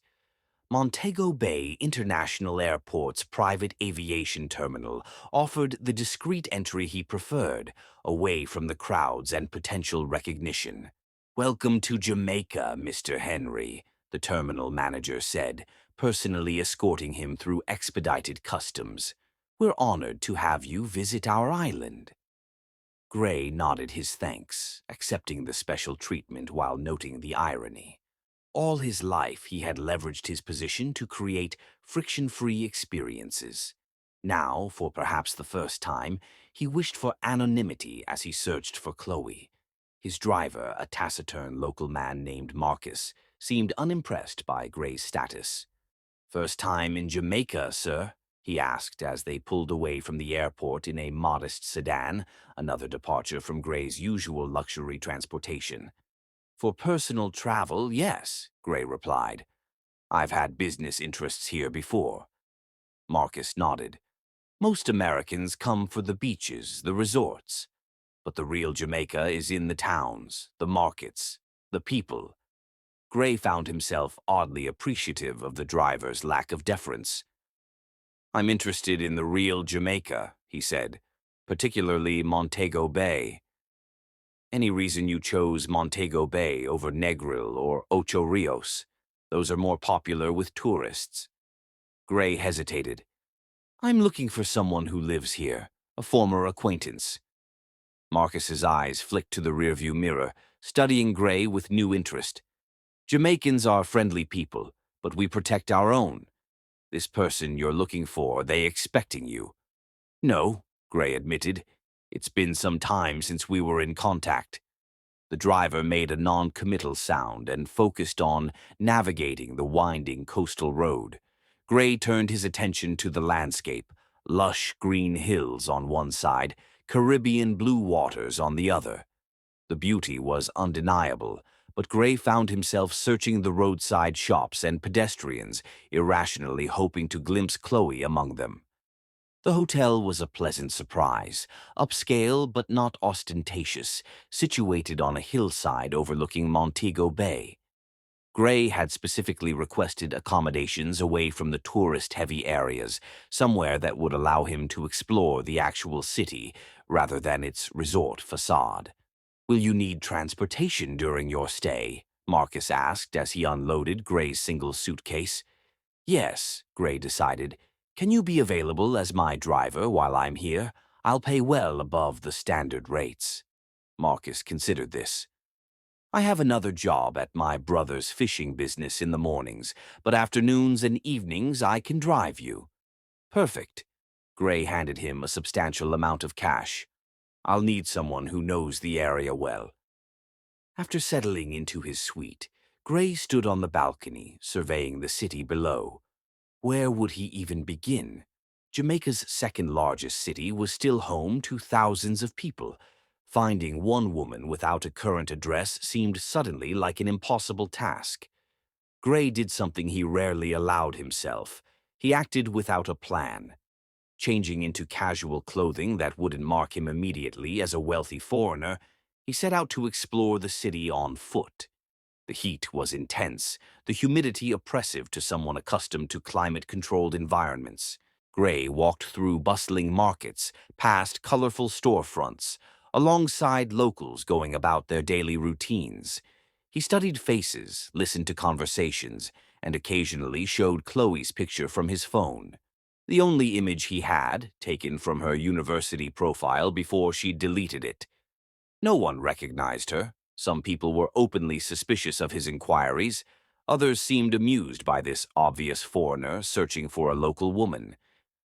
Montego Bay International Airport's private aviation terminal offered the discreet entry he preferred, away from the crowds and potential recognition. "Welcome to Jamaica, Mr. Henry," the terminal manager said, personally escorting him through expedited customs. "We're honored to have you visit our island." Gray nodded his thanks, accepting the special treatment while noting the irony. All his life, he had leveraged his position to create friction-free experiences. Now, for perhaps the first time, he wished for anonymity as he searched for Chloe. His driver, a taciturn local man named Marcus, seemed unimpressed by Gray's status. "First time in Jamaica, sir?" he asked as they pulled away from the airport in a modest sedan, another departure from Gray's usual luxury transportation. "For personal travel, yes," Gray replied. "I've had business interests here before." Marcus nodded. "Most Americans come for the beaches, the resorts. But the real Jamaica is in the towns, the markets, the people." Gray found himself oddly appreciative of the driver's lack of deference. "I'm interested in the real Jamaica," he said, "particularly Montego Bay." "Any reason you chose Montego Bay over Negril or Ocho Rios? Those are more popular with tourists." Gray hesitated. "I'm looking for someone who lives here, a former acquaintance." Marcus's eyes flicked to the rearview mirror, studying Gray with new interest. "Jamaicans are friendly people, but we protect our own. This person you're looking for, they expecting you?" "No," Gray admitted. "It's been some time since we were in contact." The driver made a non-committal sound and focused on navigating the winding coastal road. Gray turned his attention to the landscape, lush green hills on one side, Caribbean blue waters on the other. The beauty was undeniable, but Gray found himself searching the roadside shops and pedestrians, irrationally hoping to glimpse Chloe among them. The hotel was a pleasant surprise, upscale but not ostentatious, situated on a hillside overlooking Montego Bay. Gray had specifically requested accommodations away from the tourist-heavy areas, somewhere that would allow him to explore the actual city rather than its resort facade. "Will you need transportation during your stay?" Marcus asked as he unloaded Gray's single suitcase. "Yes," Gray decided. "Can you be available as my driver while I'm here? I'll pay well above the standard rates." Marcus considered this. "I have another job at my brother's fishing business in the mornings, but afternoons and evenings I can drive you." "Perfect." Gray handed him a substantial amount of cash. "I'll need someone who knows the area well." After settling into his suite, Gray stood on the balcony, surveying the city below. Where would he even begin? Jamaica's second-largest city was still home to thousands of people. Finding one woman without a current address seemed suddenly like an impossible task. Gray did something he rarely allowed himself. He acted without a plan. Changing into casual clothing that wouldn't mark him immediately as a wealthy foreigner, he set out to explore the city on foot. The heat was intense, the humidity oppressive to someone accustomed to climate-controlled environments. Gray walked through bustling markets, past colorful storefronts, alongside locals going about their daily routines. He studied faces, listened to conversations, and occasionally showed Chloe's picture from his phone. The only image he had, taken from her university profile before she deleted it. No one recognized her. Some people were openly suspicious of his inquiries. Others seemed amused by this obvious foreigner searching for a local woman.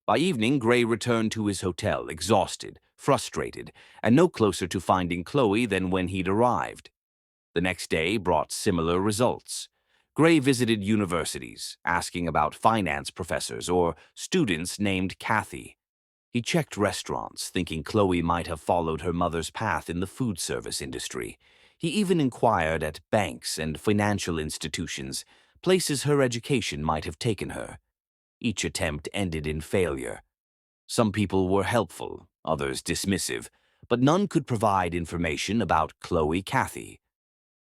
By evening, Gray returned to his hotel, exhausted, frustrated, and no closer to finding Chloe than when he'd arrived. The next day brought similar results. Gray visited universities, asking about finance professors or students named Kathy. He checked restaurants, thinking Chloe might have followed her mother's path in the food service industry. He even inquired at banks and financial institutions, places her education might have taken her. Each attempt ended in failure. Some people were helpful, others dismissive, but none could provide information about Chloe Cathy.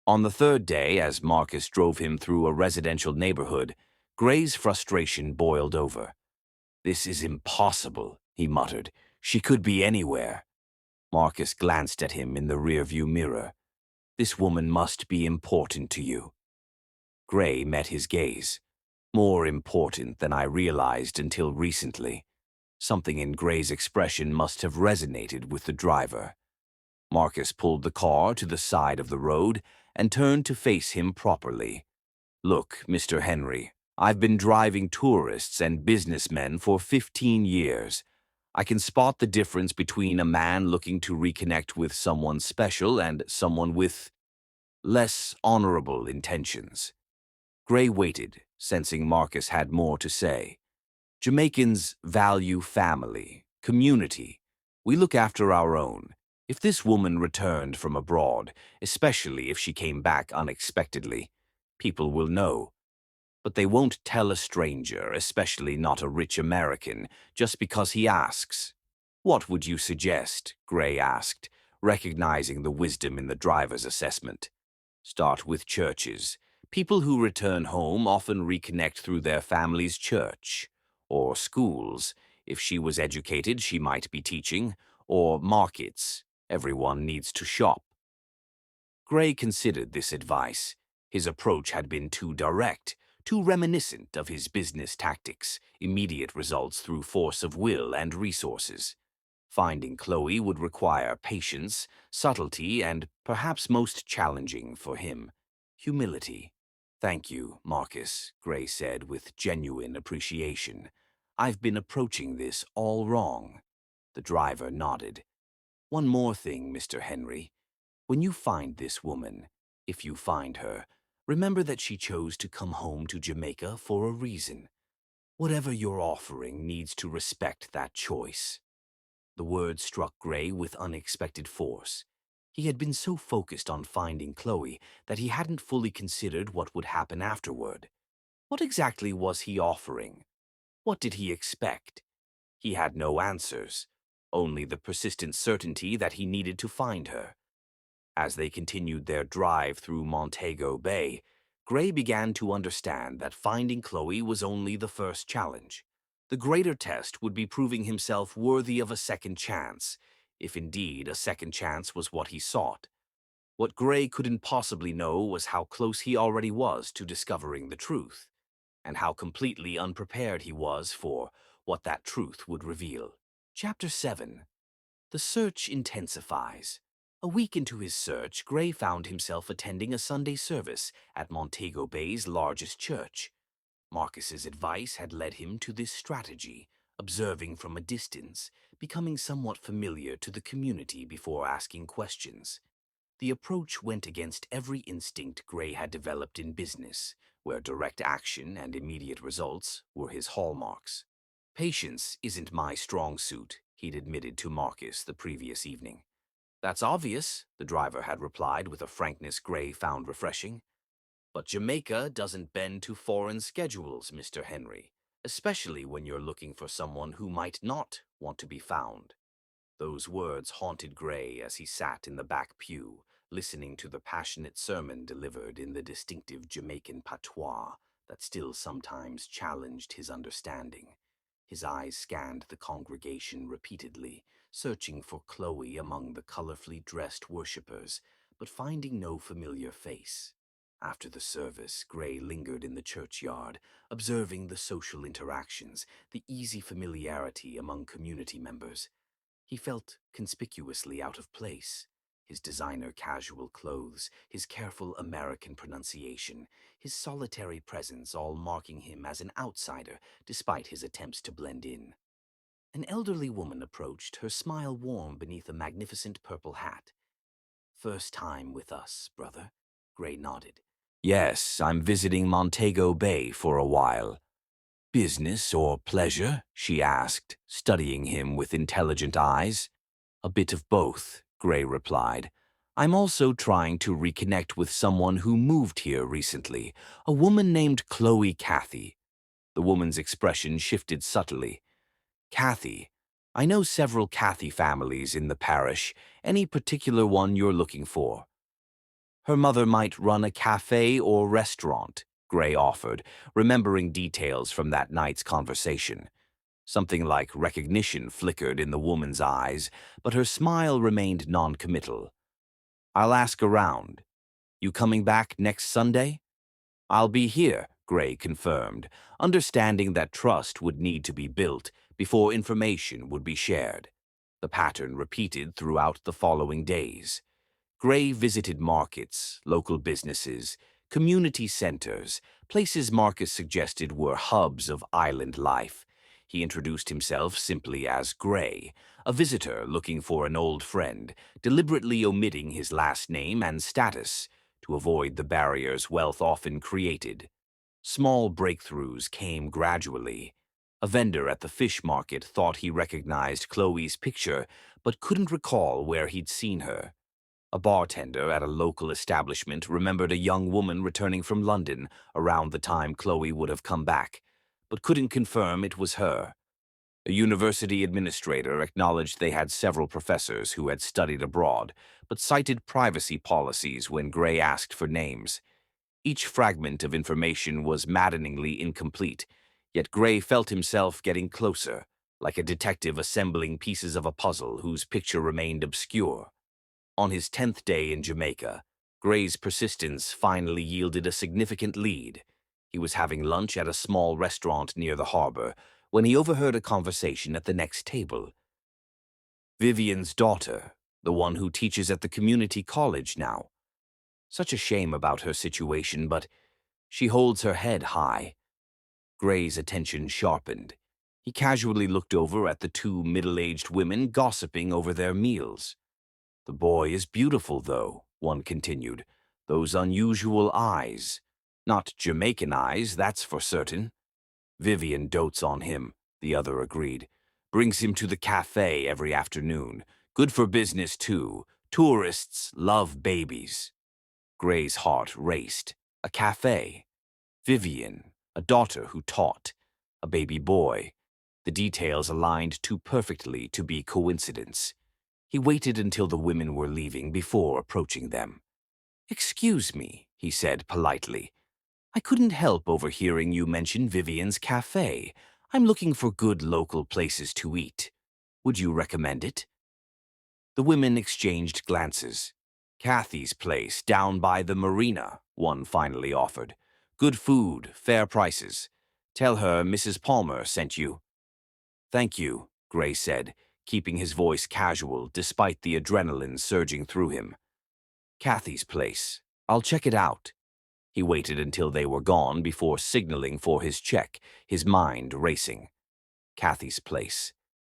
On the third day, as Marcus drove him through a residential neighborhood, Gray's frustration boiled over. "This is impossible," he muttered. "She could be anywhere." Marcus glanced at him in the rearview mirror. "This woman must be important to you." Gray met his gaze. "More important than I realized until recently." Something in Gray's expression must have resonated with the driver. Marcus pulled the car to the side of the road and turned to face him properly. "Look, Mr. Henry, I've been driving tourists and businessmen for 15 years. I can spot the difference between a man looking to reconnect with someone special and someone with less honorable intentions." Gray waited, sensing Marcus had more to say. "Jamaicans value family, community. We look after our own. If this woman returned from abroad, especially if she came back unexpectedly, people will know. But they won't tell a stranger, especially not a rich American, just because he asks." "What would you suggest?" Gray asked, recognizing the wisdom in the driver's assessment. "Start with churches. People who return home often reconnect through their family's church. Or schools. If she was educated, she might be teaching. Or markets. Everyone needs to shop." Gray considered this advice. His approach had been too direct, too reminiscent of his business tactics, immediate results through force of will and resources. Finding Chloe would require patience, subtlety, and, perhaps most challenging for him, humility. "Thank you, Marcus," Gray said with genuine appreciation. "I've been approaching this all wrong." The driver nodded. "One more thing, Mr. Henry. When you find this woman, if you find her, remember that she chose to come home to Jamaica for a reason. Whatever you're offering needs to respect that choice." The words struck Gray with unexpected force. He had been so focused on finding Chloe that he hadn't fully considered what would happen afterward. What exactly was he offering? What did he expect? He had no answers, only the persistent certainty that he needed to find her. As they continued their drive through Montego Bay, Gray began to understand that finding Chloe was only the first challenge. The greater test would be proving himself worthy of a second chance, if indeed a second chance was what he sought. What Gray couldn't possibly know was how close he already was to discovering the truth, and how completely unprepared he was for what that truth would reveal. Chapter 7. The search intensifies. A week into his search, Gray found himself attending a Sunday service at Montego Bay's largest church. Marcus's advice had led him to this strategy, observing from a distance, becoming somewhat familiar to the community before asking questions. The approach went against every instinct Gray had developed in business, where direct action and immediate results were his hallmarks. Patience isn't my strong suit, he'd admitted to Marcus the previous evening. That's obvious, the driver had replied with a frankness Gray found refreshing. But Jamaica doesn't bend to foreign schedules, Mr. Henry, especially when you're looking for someone who might not want to be found. Those words haunted Gray as he sat in the back pew, listening to the passionate sermon delivered in the distinctive Jamaican patois that still sometimes challenged his understanding. His eyes scanned the congregation repeatedly, searching for Chloe among the colorfully dressed worshippers, but finding no familiar face. After the service, Gray lingered in the churchyard, observing the social interactions, the easy familiarity among community members. He felt conspicuously out of place. His designer casual clothes, his careful American pronunciation, his solitary presence all marking him as an outsider despite his attempts to blend in. An elderly woman approached, her smile warm beneath a magnificent purple hat. "First time with us, brother?" Gray nodded. "Yes, I'm visiting Montego Bay for a while." "Business or pleasure?" she asked, studying him with intelligent eyes. "A bit of both," Gray replied. "I'm also trying to reconnect with someone who moved here recently, a woman named Chloe Cathy." The woman's expression shifted subtly. "Cathy. I know several Cathy families in the parish. Any particular one you're looking for?" "Her mother might run a cafe or restaurant," Gray offered, remembering details from that night's conversation. Something like recognition flickered in the woman's eyes, but her smile remained non-committal. "I'll ask around. You coming back next Sunday?" "I'll be here," Gray confirmed, understanding that trust would need to be built before information would be shared. The pattern repeated throughout the following days. Gray visited markets, local businesses, community centers, places Marcus suggested were hubs of island life. He introduced himself simply as Gray, a visitor looking for an old friend, deliberately omitting his last name and status to avoid the barriers wealth often created. Small breakthroughs came gradually. A vendor at the fish market thought he recognized Chloe's picture, but couldn't recall where he'd seen her. A bartender at a local establishment remembered a young woman returning from London around the time Chloe would have come back, but couldn't confirm it was her. A university administrator acknowledged they had several professors who had studied abroad, but cited privacy policies when Gray asked for names. Each fragment of information was maddeningly incomplete, yet Gray felt himself getting closer, like a detective assembling pieces of a puzzle whose picture remained obscure. On his 10th day in Jamaica, Gray's persistence finally yielded a significant lead. He was having lunch at a small restaurant near the harbor when he overheard a conversation at the next table. "Vivian's daughter, the one who teaches at the community college now. Such a shame about her situation, but she holds her head high." Gray's attention sharpened. He casually looked over at the two middle-aged women gossiping over their meals. "The boy is beautiful, though," one continued. "Those unusual eyes. Not Jamaican eyes, that's for certain." "Vivian dotes on him," the other agreed. "Brings him to the cafe every afternoon. Good for business, too. Tourists love babies." Gray's heart raced. A cafe. Vivian, a daughter who taught. A baby boy. The details aligned too perfectly to be coincidence. He waited until the women were leaving before approaching them. "Excuse me," he said politely. "I couldn't help overhearing you mention Vivian's cafe. I'm looking for good local places to eat. Would you recommend it?" The women exchanged glances. "Kathy's place, down by the marina," one finally offered. "Good food, fair prices. Tell her Mrs. Palmer sent you." "Thank you," Gray said, keeping his voice casual despite the adrenaline surging through him. "Kathy's place. I'll check it out." He waited until they were gone before signaling for his check, his mind racing. Kathy's place.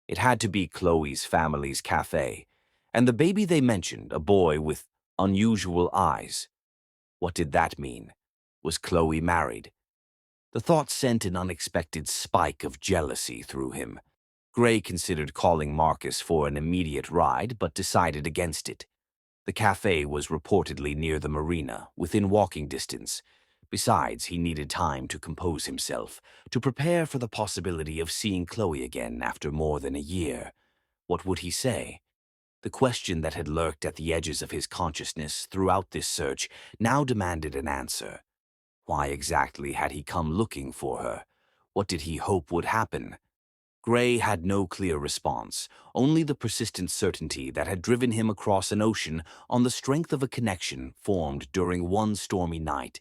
It had to be Chloe's family's cafe. And the baby they mentioned, a boy with unusual eyes. What did that mean? Was Chloe married? The thought sent an unexpected spike of jealousy through him. Gray considered calling Marcus for an immediate ride, but decided against it. The cafe was reportedly near the marina, within walking distance. Besides, he needed time to compose himself, to prepare for the possibility of seeing Chloe again after more than a year. What would he say? The question that had lurked at the edges of his consciousness throughout this search now demanded an answer. Why exactly had he come looking for her? What did he hope would happen? Gray had no clear response, only the persistent certainty that had driven him across an ocean on the strength of a connection formed during one stormy night.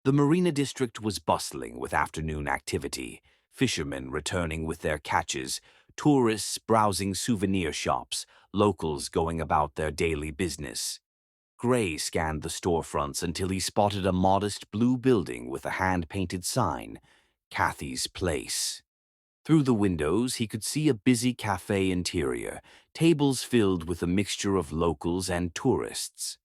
The marina district was bustling with afternoon activity, fishermen returning with their catches, tourists browsing souvenir shops, locals going about their daily business. Gray scanned the storefronts until he spotted a modest blue building with a hand-painted sign, Kathy's Place. Through the windows, he could see a busy cafe interior, tables filled with a mixture of locals and tourists.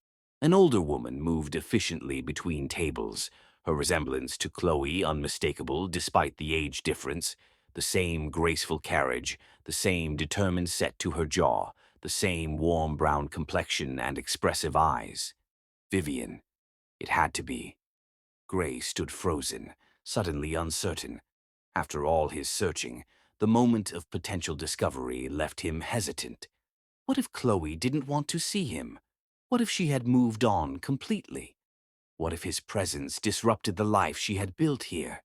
An older woman moved efficiently between tables, her resemblance to Chloe unmistakable despite the age difference, the same graceful carriage, the same determined set to her jaw, the same warm brown complexion and expressive eyes. Vivian. It had to be. Gray stood frozen, suddenly uncertain. After all his searching, the moment of potential discovery left him hesitant. What if Chloe didn't want to see him? What if she had moved on completely? What if his presence disrupted the life she had built here?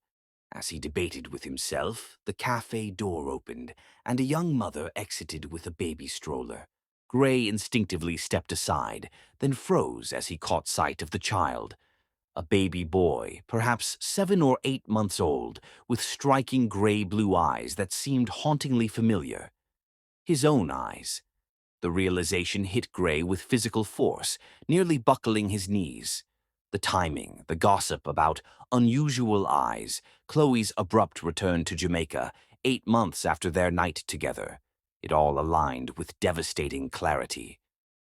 As he debated with himself, the cafe door opened, and a young mother exited with a baby stroller. Gray instinctively stepped aside, then froze as he caught sight of the child. A baby boy, perhaps 7 or 8 months old, with striking gray-blue eyes that seemed hauntingly familiar. His own eyes. The realization hit Gray with physical force, nearly buckling his knees. The timing, the gossip about unusual eyes, Chloe's abrupt return to Jamaica 8 months after their night together. It all aligned with devastating clarity.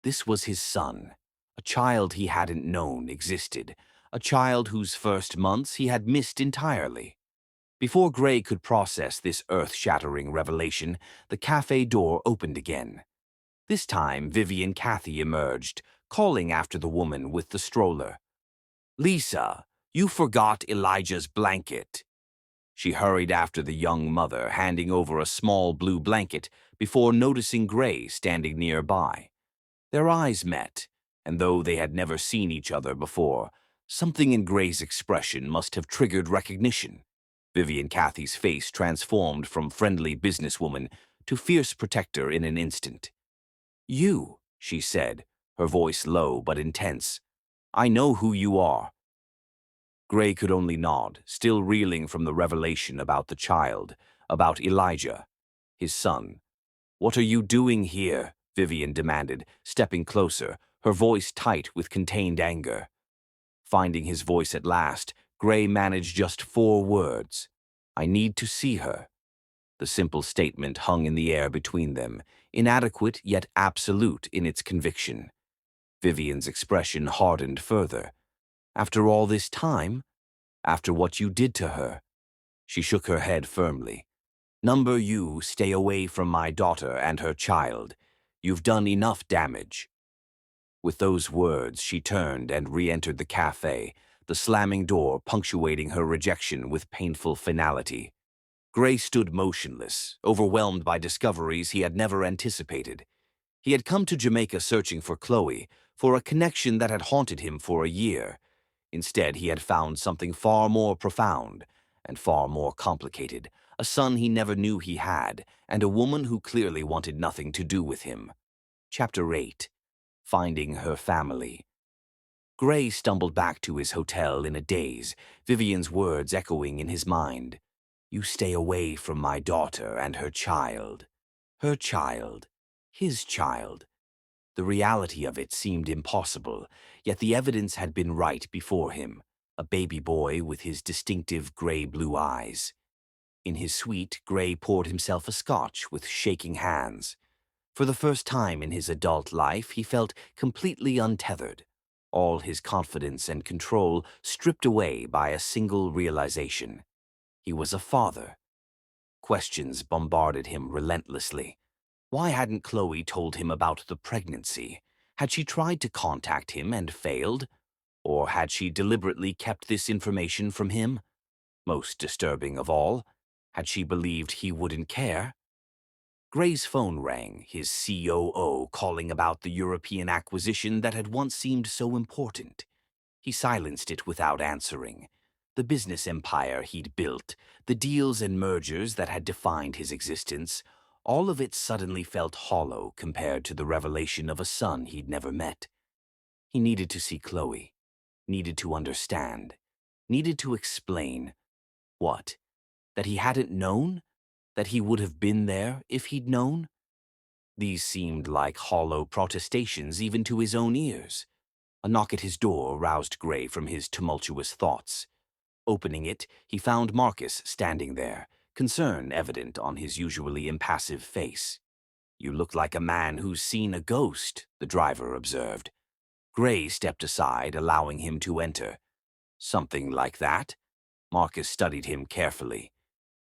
This was his son, a child he hadn't known existed, a child whose first months he had missed entirely. Before Gray could process this earth-shattering revelation, the cafe door opened again. This time, Vivian Cathy emerged, calling after the woman with the stroller. "Lisa, you forgot Elijah's blanket." She hurried after the young mother, handing over a small blue blanket before noticing Gray standing nearby. Their eyes met, and though they had never seen each other before, something in Gray's expression must have triggered recognition. Vivian Cathy's face transformed from friendly businesswoman to fierce protector in an instant. "You," she said, her voice low but intense. "I know who you are." Gray could only nod, still reeling from the revelation about the child, about Elijah, his son. "What are you doing here?" Vivian demanded, stepping closer, her voice tight with contained anger. Finding his voice at last, Gray managed just 4 words. "I need to see her." The simple statement hung in the air between them, inadequate yet absolute in its conviction. Vivian's expression hardened further. "After all this time? After what you did to her?" She shook her head firmly. "Number you, stay away from my daughter and her child. You've done enough damage." With those words, she turned and re-entered the cafe, the slamming door punctuating her rejection with painful finality. Gray stood motionless, overwhelmed by discoveries he had never anticipated. He had come to Jamaica searching for Chloe, for a connection that had haunted him for a year. Instead, he had found something far more profound and far more complicated, a son he never knew he had, and a woman who clearly wanted nothing to do with him. Chapter 8. Finding Her Family. Gray stumbled back to his hotel in a daze, Vivian's words echoing in his mind. "You stay away from my daughter and her child." Her child. His child. The reality of it seemed impossible, yet the evidence had been right before him. A baby boy with his distinctive gray-blue eyes. In his suite, Gray poured himself a scotch with shaking hands. For the first time in his adult life, he felt completely untethered, all his confidence and control stripped away by a single realization. He was a father. Questions bombarded him relentlessly. Why hadn't Chloe told him about the pregnancy? Had she tried to contact him and failed? Or had she deliberately kept this information from him? Most disturbing of all, had she believed he wouldn't care? Gray's phone rang, his COO calling about the European acquisition that had once seemed so important. He silenced it without answering. The business empire he'd built, the deals and mergers that had defined his existence, all of it suddenly felt hollow compared to the revelation of a son he'd never met. He needed to see Chloe, needed to understand, needed to explain. What? That he hadn't known? That he would have been there if he'd known? These seemed like hollow protestations even to his own ears. A knock at his door roused Gray from his tumultuous thoughts. Opening it, he found Marcus standing there, concern evident on his usually impassive face. "You look like a man who's seen a ghost," the driver observed. Gray stepped aside, allowing him to enter. "Something like that?" Marcus studied him carefully.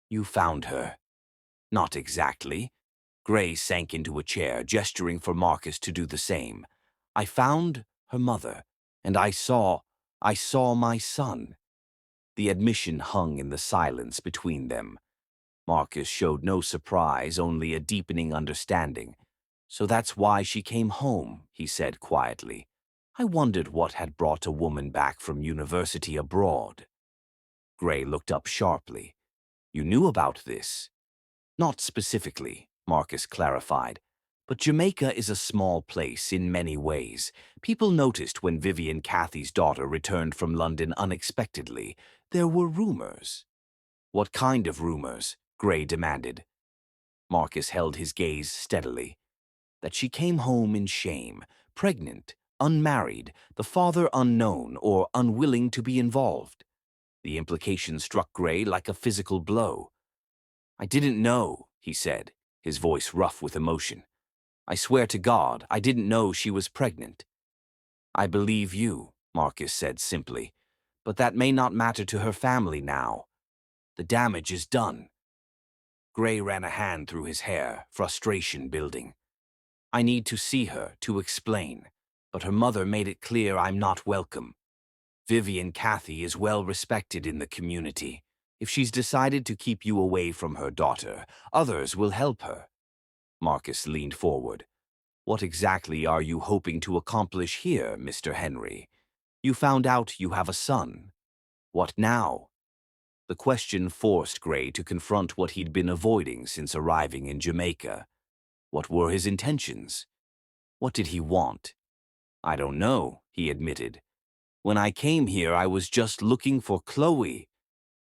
"You found her." "Not exactly." Gray sank into a chair, gesturing for Marcus to do the same. "I found her mother, and I saw my son." The admission hung in the silence between them. Marcus showed no surprise, only a deepening understanding. "So that's why she came home," he said quietly. "I wondered what had brought a woman back from university abroad." Gray looked up sharply. "You knew about this?" "Not specifically," Marcus clarified. "But Jamaica is a small place in many ways. People noticed when Vivian Cathy's daughter returned from London unexpectedly. There were rumors." "What kind of rumors?" Gray demanded. Marcus held his gaze steadily. "That she came home in shame, pregnant, unmarried, the father unknown or unwilling to be involved." The implication struck Gray like a physical blow. "I didn't know," he said, his voice rough with emotion. "I swear to God, I didn't know she was pregnant." "I believe you," Marcus said simply, "but that may not matter to her family now. The damage is done." Gray ran a hand through his hair, frustration building. "I need to see her, to explain, but her mother made it clear I'm not welcome. Vivian Cathy is well respected in the community. If she's decided to keep you away from her daughter, others will help her." Marcus leaned forward. "What exactly are you hoping to accomplish here, Mr. Henry? You found out you have a son. What now?" The question forced Gray to confront what he'd been avoiding since arriving in Jamaica. What were his intentions? What did he want? "I don't know," he admitted. "When I came here, I was just looking for Chloe.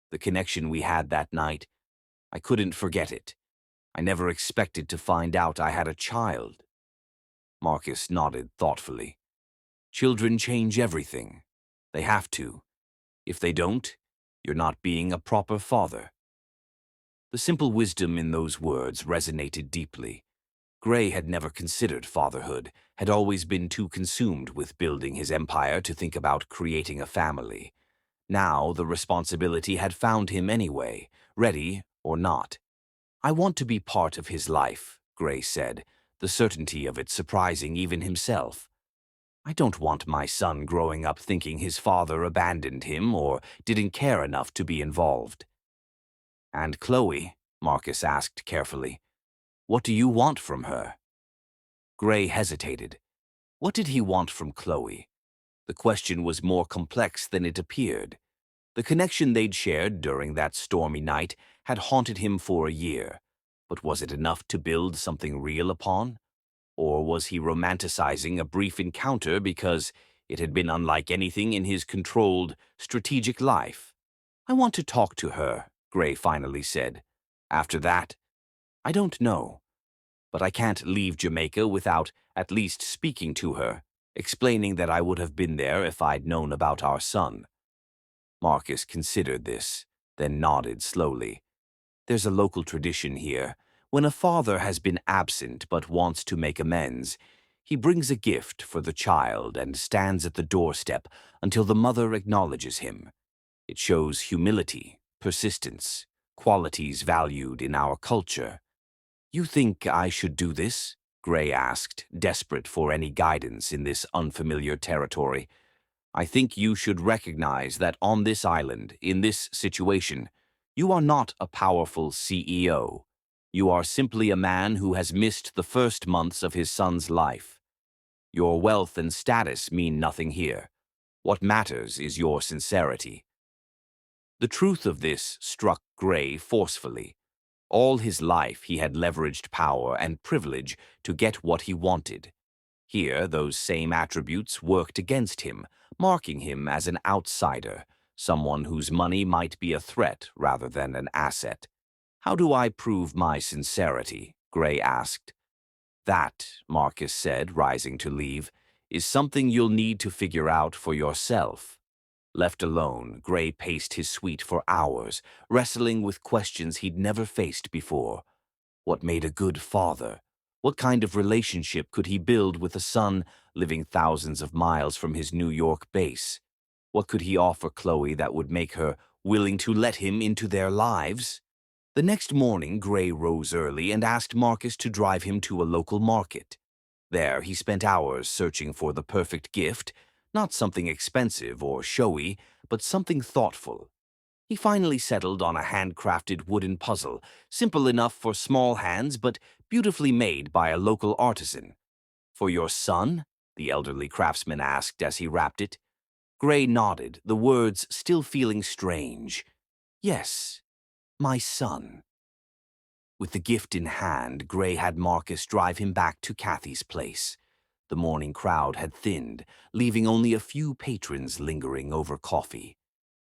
The connection we had that night, I couldn't forget it. I never expected to find out I had a child." Marcus nodded thoughtfully. "Children change everything. They have to. If they don't, you're not being a proper father." The simple wisdom in those words resonated deeply. Gray had never considered fatherhood, had always been too consumed with building his empire to think about creating a family. Now the responsibility had found him anyway, ready or not. "I want to be part of his life," Gray said, the certainty of it surprising even himself. "I don't want my son growing up thinking his father abandoned him or didn't care enough to be involved." And Chloe, Marcus asked carefully, what do you want from her? Gray hesitated. What did he want from Chloe? The question was more complex than it appeared. The connection they'd shared during that stormy night had haunted him for a year, but was it enough to build something real upon? Or was he romanticizing a brief encounter because it had been unlike anything in his controlled, strategic life? I want to talk to her, Gray finally said. After that, I don't know. But I can't leave Jamaica without at least speaking to her, explaining that I would have been there if I'd known about our son. Marcus considered this, then nodded slowly. There's a local tradition here. When a father has been absent but wants to make amends, he brings a gift for the child and stands at the doorstep until the mother acknowledges him. It shows humility, persistence, qualities valued in our culture. You think I should do this? Gray asked, desperate for any guidance in this unfamiliar territory. I think you should recognize that on this island, in this situation, you are not a powerful CEO. You are simply a man who has missed the first months of his son's life. Your wealth and status mean nothing here. What matters is your sincerity. The truth of this struck Gray forcefully. All his life he had leveraged power and privilege to get what he wanted. Here, those same attributes worked against him, marking him as an outsider, someone whose money might be a threat rather than an asset. How do I prove my sincerity? Gray asked. That, Marcus said, rising to leave, is something you'll need to figure out for yourself. Left alone, Gray paced his suite for hours, wrestling with questions he'd never faced before. What made a good father? What kind of relationship could he build with a son living thousands of miles from his New York base? What could he offer Chloe that would make her willing to let him into their lives? The next morning, Gray rose early and asked Marcus to drive him to a local market. There, he spent hours searching for the perfect gift, not something expensive or showy, but something thoughtful. He finally settled on a handcrafted wooden puzzle, simple enough for small hands but beautifully made by a local artisan. For your son? The elderly craftsman asked as he wrapped it. Gray nodded, the words still feeling strange. Yes, my son. With the gift in hand, Gray had Marcus drive him back to Kathy's place. The morning crowd had thinned, leaving only a few patrons lingering over coffee.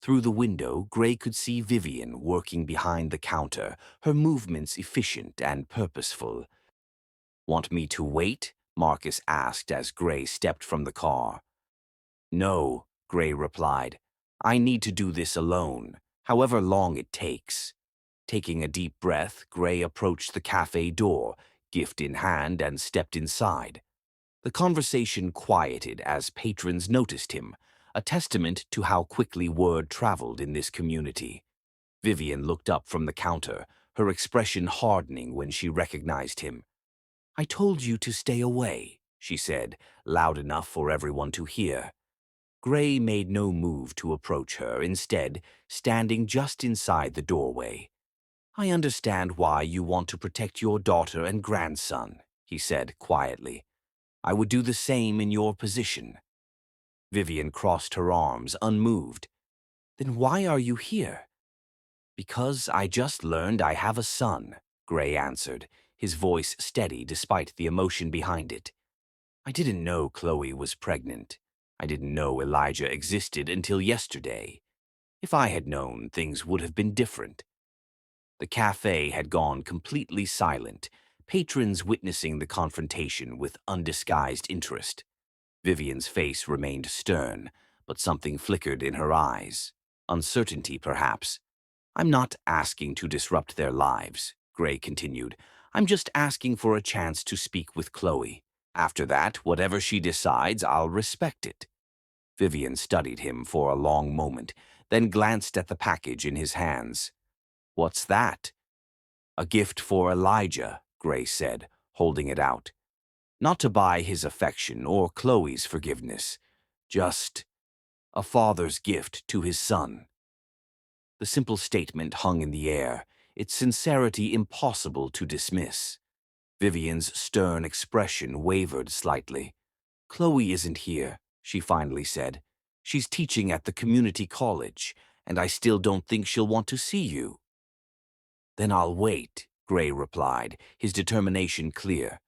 Through the window, Gray could see Vivian working behind the counter, her movements efficient and purposeful. Want me to wait? Marcus asked as Gray stepped from the car. No, Gray replied. I need to do this alone, however long it takes. Taking a deep breath, Gray approached the cafe door, gift in hand, and stepped inside. The conversation quieted as patrons noticed him, a testament to how quickly word traveled in this community. Vivian looked up from the counter, her expression hardening when she recognized him. I told you to stay away, she said, loud enough for everyone to hear. Gray made no move to approach her, instead standing just inside the doorway. I understand why you want to protect your daughter and grandson, he said quietly. I would do the same in your position. Vivian crossed her arms, unmoved. Then why are you here? Because I just learned I have a son, Gray answered, his voice steady despite the emotion behind it. I didn't know Chloe was pregnant. I didn't know Elijah existed until yesterday. If I had known, things would have been different. The cafe had gone completely silent, patrons witnessing the confrontation with undisguised interest. Vivian's face remained stern, but something flickered in her eyes. Uncertainty, perhaps. I'm not asking to disrupt their lives, Gray continued. I'm just asking for a chance to speak with Chloe. After that, whatever she decides, I'll respect it. Vivian studied him for a long moment, then glanced at the package in his hands. What's that? A gift for Elijah, Gray said, holding it out. Not to buy his affection or Chloe's forgiveness, just a father's gift to his son. The simple statement hung in the air, its sincerity impossible to dismiss. Vivian's stern expression wavered slightly. "Chloe isn't here," she finally said. "She's teaching at the community college, and I still don't think she'll want to see you." "Then I'll wait," Gray replied, his determination clear.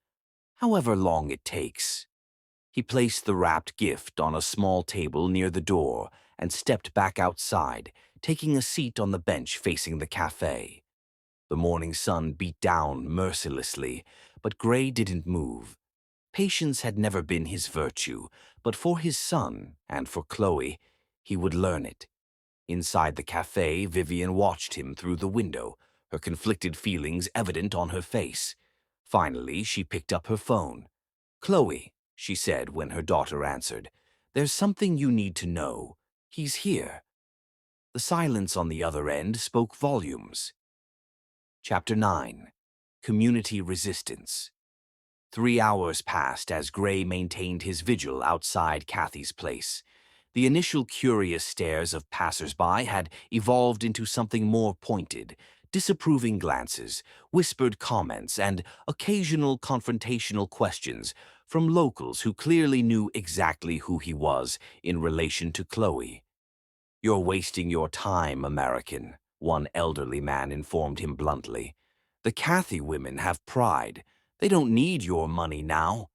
"However long it takes." He placed the wrapped gift on a small table near the door and stepped back outside, taking a seat on the bench facing the cafe. The morning sun beat down mercilessly, but Gray didn't move. Patience had never been his virtue, but for his son and for Chloe, he would learn it. Inside the cafe, Vivian watched him through the window, her conflicted feelings evident on her face. Finally, she picked up her phone. "Chloe," she said when her daughter answered, "there's something you need to know. He's here." The silence on the other end spoke volumes. Chapter 9. Community Resistance. 3 hours passed as Gray maintained his vigil outside Kathy's place. The initial curious stares of passers-by had evolved into something more pointed, disapproving glances, whispered comments, and occasional confrontational questions from locals who clearly knew exactly who he was in relation to Chloe. "You're wasting your time, American," one elderly man informed him bluntly. "The Kathy women have pride. They don't need your money now."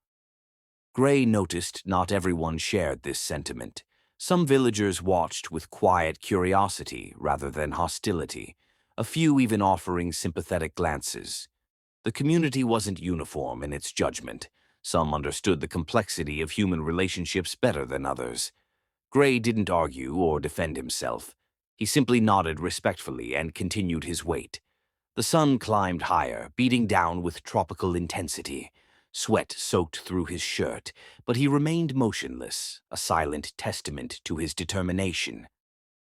Gray noticed not everyone shared this sentiment. Some villagers watched with quiet curiosity rather than hostility, a few even offering sympathetic glances. The community wasn't uniform in its judgment. Some understood the complexity of human relationships better than others. Gray didn't argue or defend himself. He simply nodded respectfully and continued his wait. The sun climbed higher, beating down with tropical intensity. Sweat soaked through his shirt, but he remained motionless, a silent testament to his determination.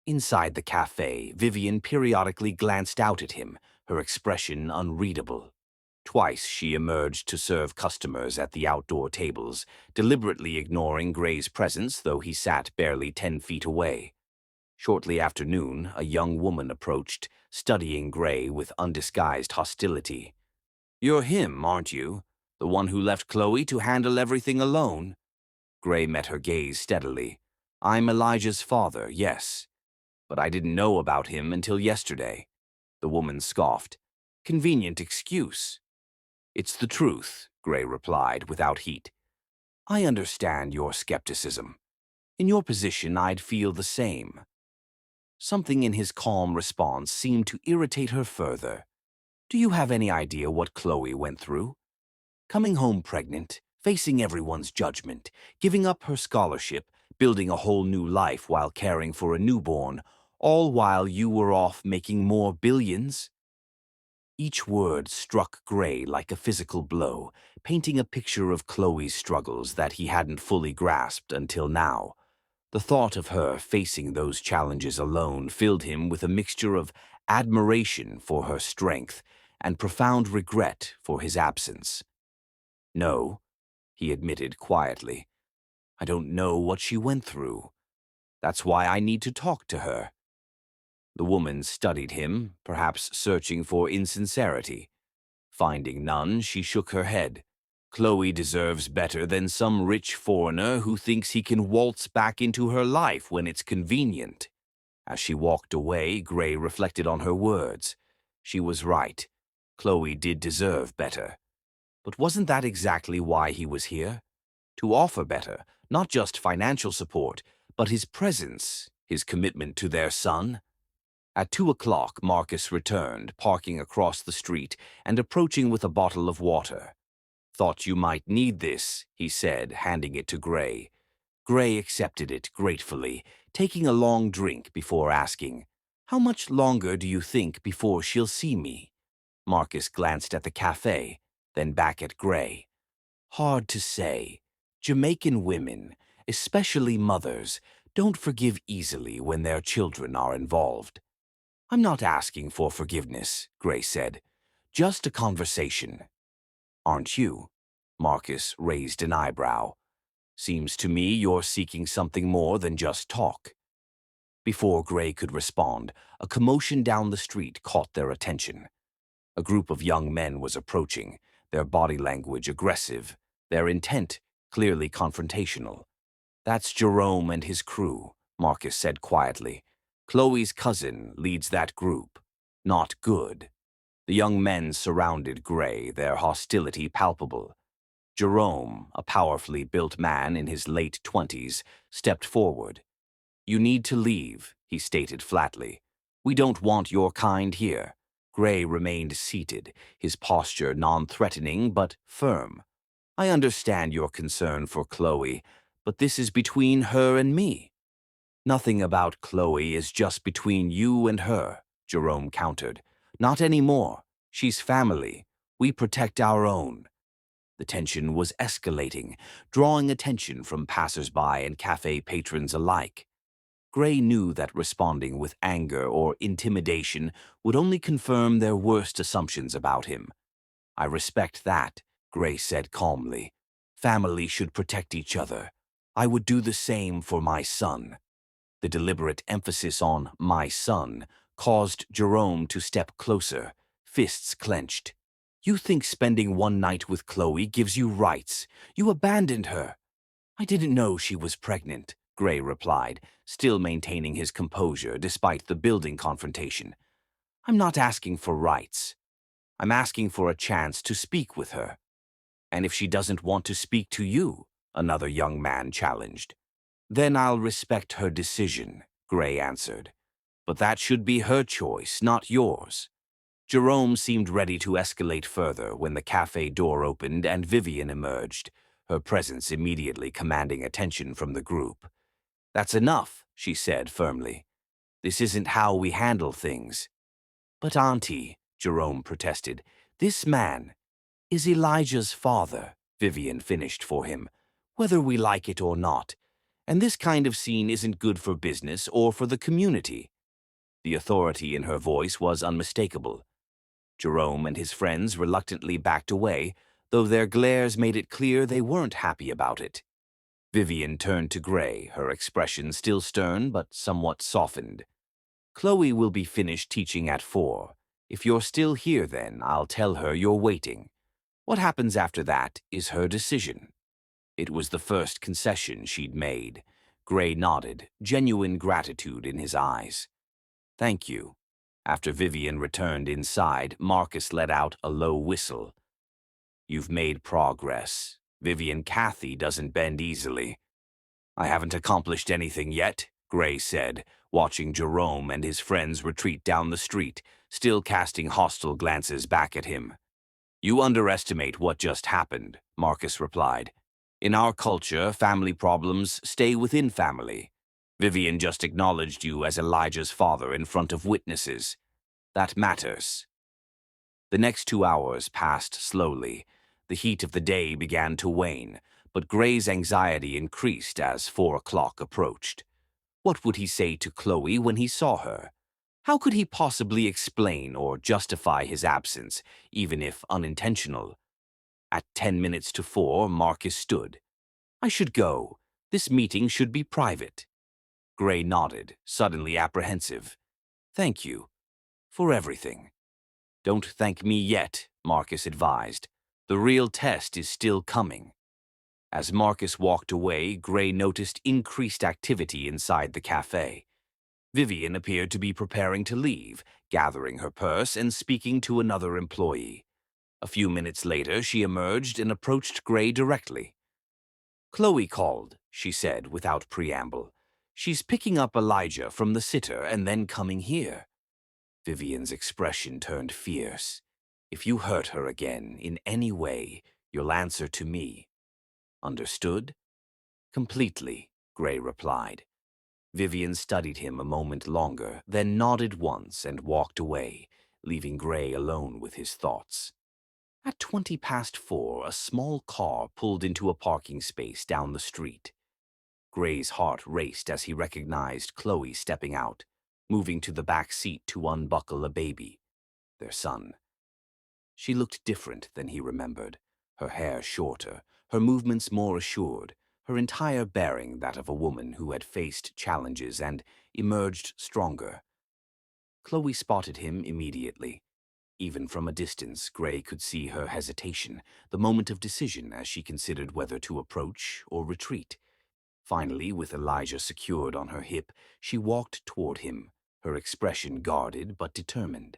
Inside the cafe, Vivian periodically glanced out at him, her expression unreadable. Twice she emerged to serve customers at the outdoor tables, deliberately ignoring Gray's presence, though he sat barely 10 feet away. Shortly after noon, a young woman approached, studying Gray with undisguised hostility. "You're him, aren't you? The one who left Chloe to handle everything alone?" Gray met her gaze steadily. "I'm Elijah's father, yes. But I didn't know about him until yesterday." The woman scoffed. "Convenient excuse." "It's the truth," Gray replied without heat. "I understand your skepticism. In your position, I'd feel the same." Something in his calm response seemed to irritate her further. "Do you have any idea what Chloe went through? Coming home pregnant, facing everyone's judgment, giving up her scholarship, building a whole new life while caring for a newborn, all while you were off making more billions?" Each word struck Gray like a physical blow, painting a picture of Chloe's struggles that he hadn't fully grasped until now. The thought of her facing those challenges alone filled him with a mixture of admiration for her strength and profound regret for his absence. "No," he admitted quietly. "I don't know what she went through. That's why I need to talk to her." The woman studied him, perhaps searching for insincerity. Finding none, she shook her head. "Chloe deserves better than some rich foreigner who thinks he can waltz back into her life when it's convenient." As she walked away, Gray reflected on her words. She was right. Chloe did deserve better. But wasn't that exactly why he was here? To offer better, not just financial support, but his presence, his commitment to their son? At 2 o'clock, Marcus returned, parking across the street and approaching with a bottle of water. "Thought you might need this," he said, handing it to Gray. Gray accepted it gratefully, taking a long drink before asking, "How much longer do you think before she'll see me?" Marcus glanced at the cafe, then back at Gray. "Hard to say. Jamaican women, especially mothers, don't forgive easily when their children are involved." "I'm not asking for forgiveness," Gray said. "Just a conversation." "Aren't you?" Marcus raised an eyebrow. "Seems to me you're seeking something more than just talk." Before Gray could respond, a commotion down the street caught their attention. A group of young men was approaching, their body language aggressive, their intent clearly confrontational. "That's Jerome and his crew," Marcus said quietly. "Chloe's cousin leads that group. Not good." The young men surrounded Gray, their hostility palpable. Jerome, a powerfully built man in his late 20s, stepped forward. "You need to leave," he stated flatly. "We don't want your kind here." Gray remained seated, his posture non-threatening but firm. "I understand your concern for Chloe, but this is between her and me." "Nothing about Chloe is just between you and her," Jerome countered. "Not anymore. She's family. We protect our own." The tension was escalating, drawing attention from passers-by and cafe patrons alike. Gray knew that responding with anger or intimidation would only confirm their worst assumptions about him. "I respect that," Gray said calmly. "Family should protect each other. I would do the same for my son." The deliberate emphasis on "my son" caused Jerome to step closer, fists clenched. "You think spending one night with Chloe gives you rights. You abandoned her." "I didn't know she was pregnant," Gray replied, still maintaining his composure despite the building confrontation. "I'm not asking for rights. I'm asking for a chance to speak with her." "And if she doesn't want to speak to you?" another young man challenged. "Then I'll respect her decision," Gray answered. "But that should be her choice, not yours." Jerome seemed ready to escalate further when the cafe door opened and Vivian emerged, her presence immediately commanding attention from the group. "That's enough," she said firmly. "This isn't how we handle things." "But Auntie," Jerome protested, "this man is Elijah's father," Vivian finished for him, "whether we like it or not. And this kind of scene isn't good for business or for the community." The authority in her voice was unmistakable. Jerome and his friends reluctantly backed away, though their glares made it clear they weren't happy about it. Vivian turned to Gray, her expression still stern but somewhat softened. "Chloe will be finished teaching at 4. If you're still here then, I'll tell her you're waiting. What happens after that is her decision." It was the first concession she'd made. Gray nodded, genuine gratitude in his eyes. "Thank you." After Vivian returned inside, Marcus let out a low whistle. "You've made progress. Vivian Cathy doesn't bend easily." "I haven't accomplished anything yet," Gray said, watching Jerome and his friends retreat down the street, still casting hostile glances back at him. "You underestimate what just happened," Marcus replied. "In our culture, family problems stay within family. Vivian just acknowledged you as Elijah's father in front of witnesses. That matters." The next 2 hours passed slowly. The heat of the day began to wane, but Gray's anxiety increased as 4 o'clock approached. What would he say to Chloe when he saw her? How could he possibly explain or justify his absence, even if unintentional? At 10 minutes to 4, Marcus stood. "I should go. This meeting should be private." Gray nodded, suddenly apprehensive. "Thank you. For everything." "Don't thank me yet," Marcus advised. "The real test is still coming." As Marcus walked away, Gray noticed increased activity inside the cafe. Vivian appeared to be preparing to leave, gathering her purse and speaking to another employee. A few minutes later, she emerged and approached Gray directly. "Chloe called," she said without preamble. "She's picking up Elijah from the sitter and then coming here." Vivian's expression turned fierce. "If you hurt her again, in any way, you'll answer to me." "Understood?" "Completely," Gray replied. Vivian studied him a moment longer, then nodded once and walked away, leaving Gray alone with his thoughts. At 4:20, a small car pulled into a parking space down the street. Gray's heart raced as he recognized Chloe stepping out, moving to the back seat to unbuckle a baby, their son. She looked different than he remembered, her hair shorter, her movements more assured, her entire bearing that of a woman who had faced challenges and emerged stronger. Chloe spotted him immediately. Even from a distance, Gray could see her hesitation, the moment of decision as she considered whether to approach or retreat. Finally, with Elijah secured on her hip, she walked toward him, her expression guarded but determined.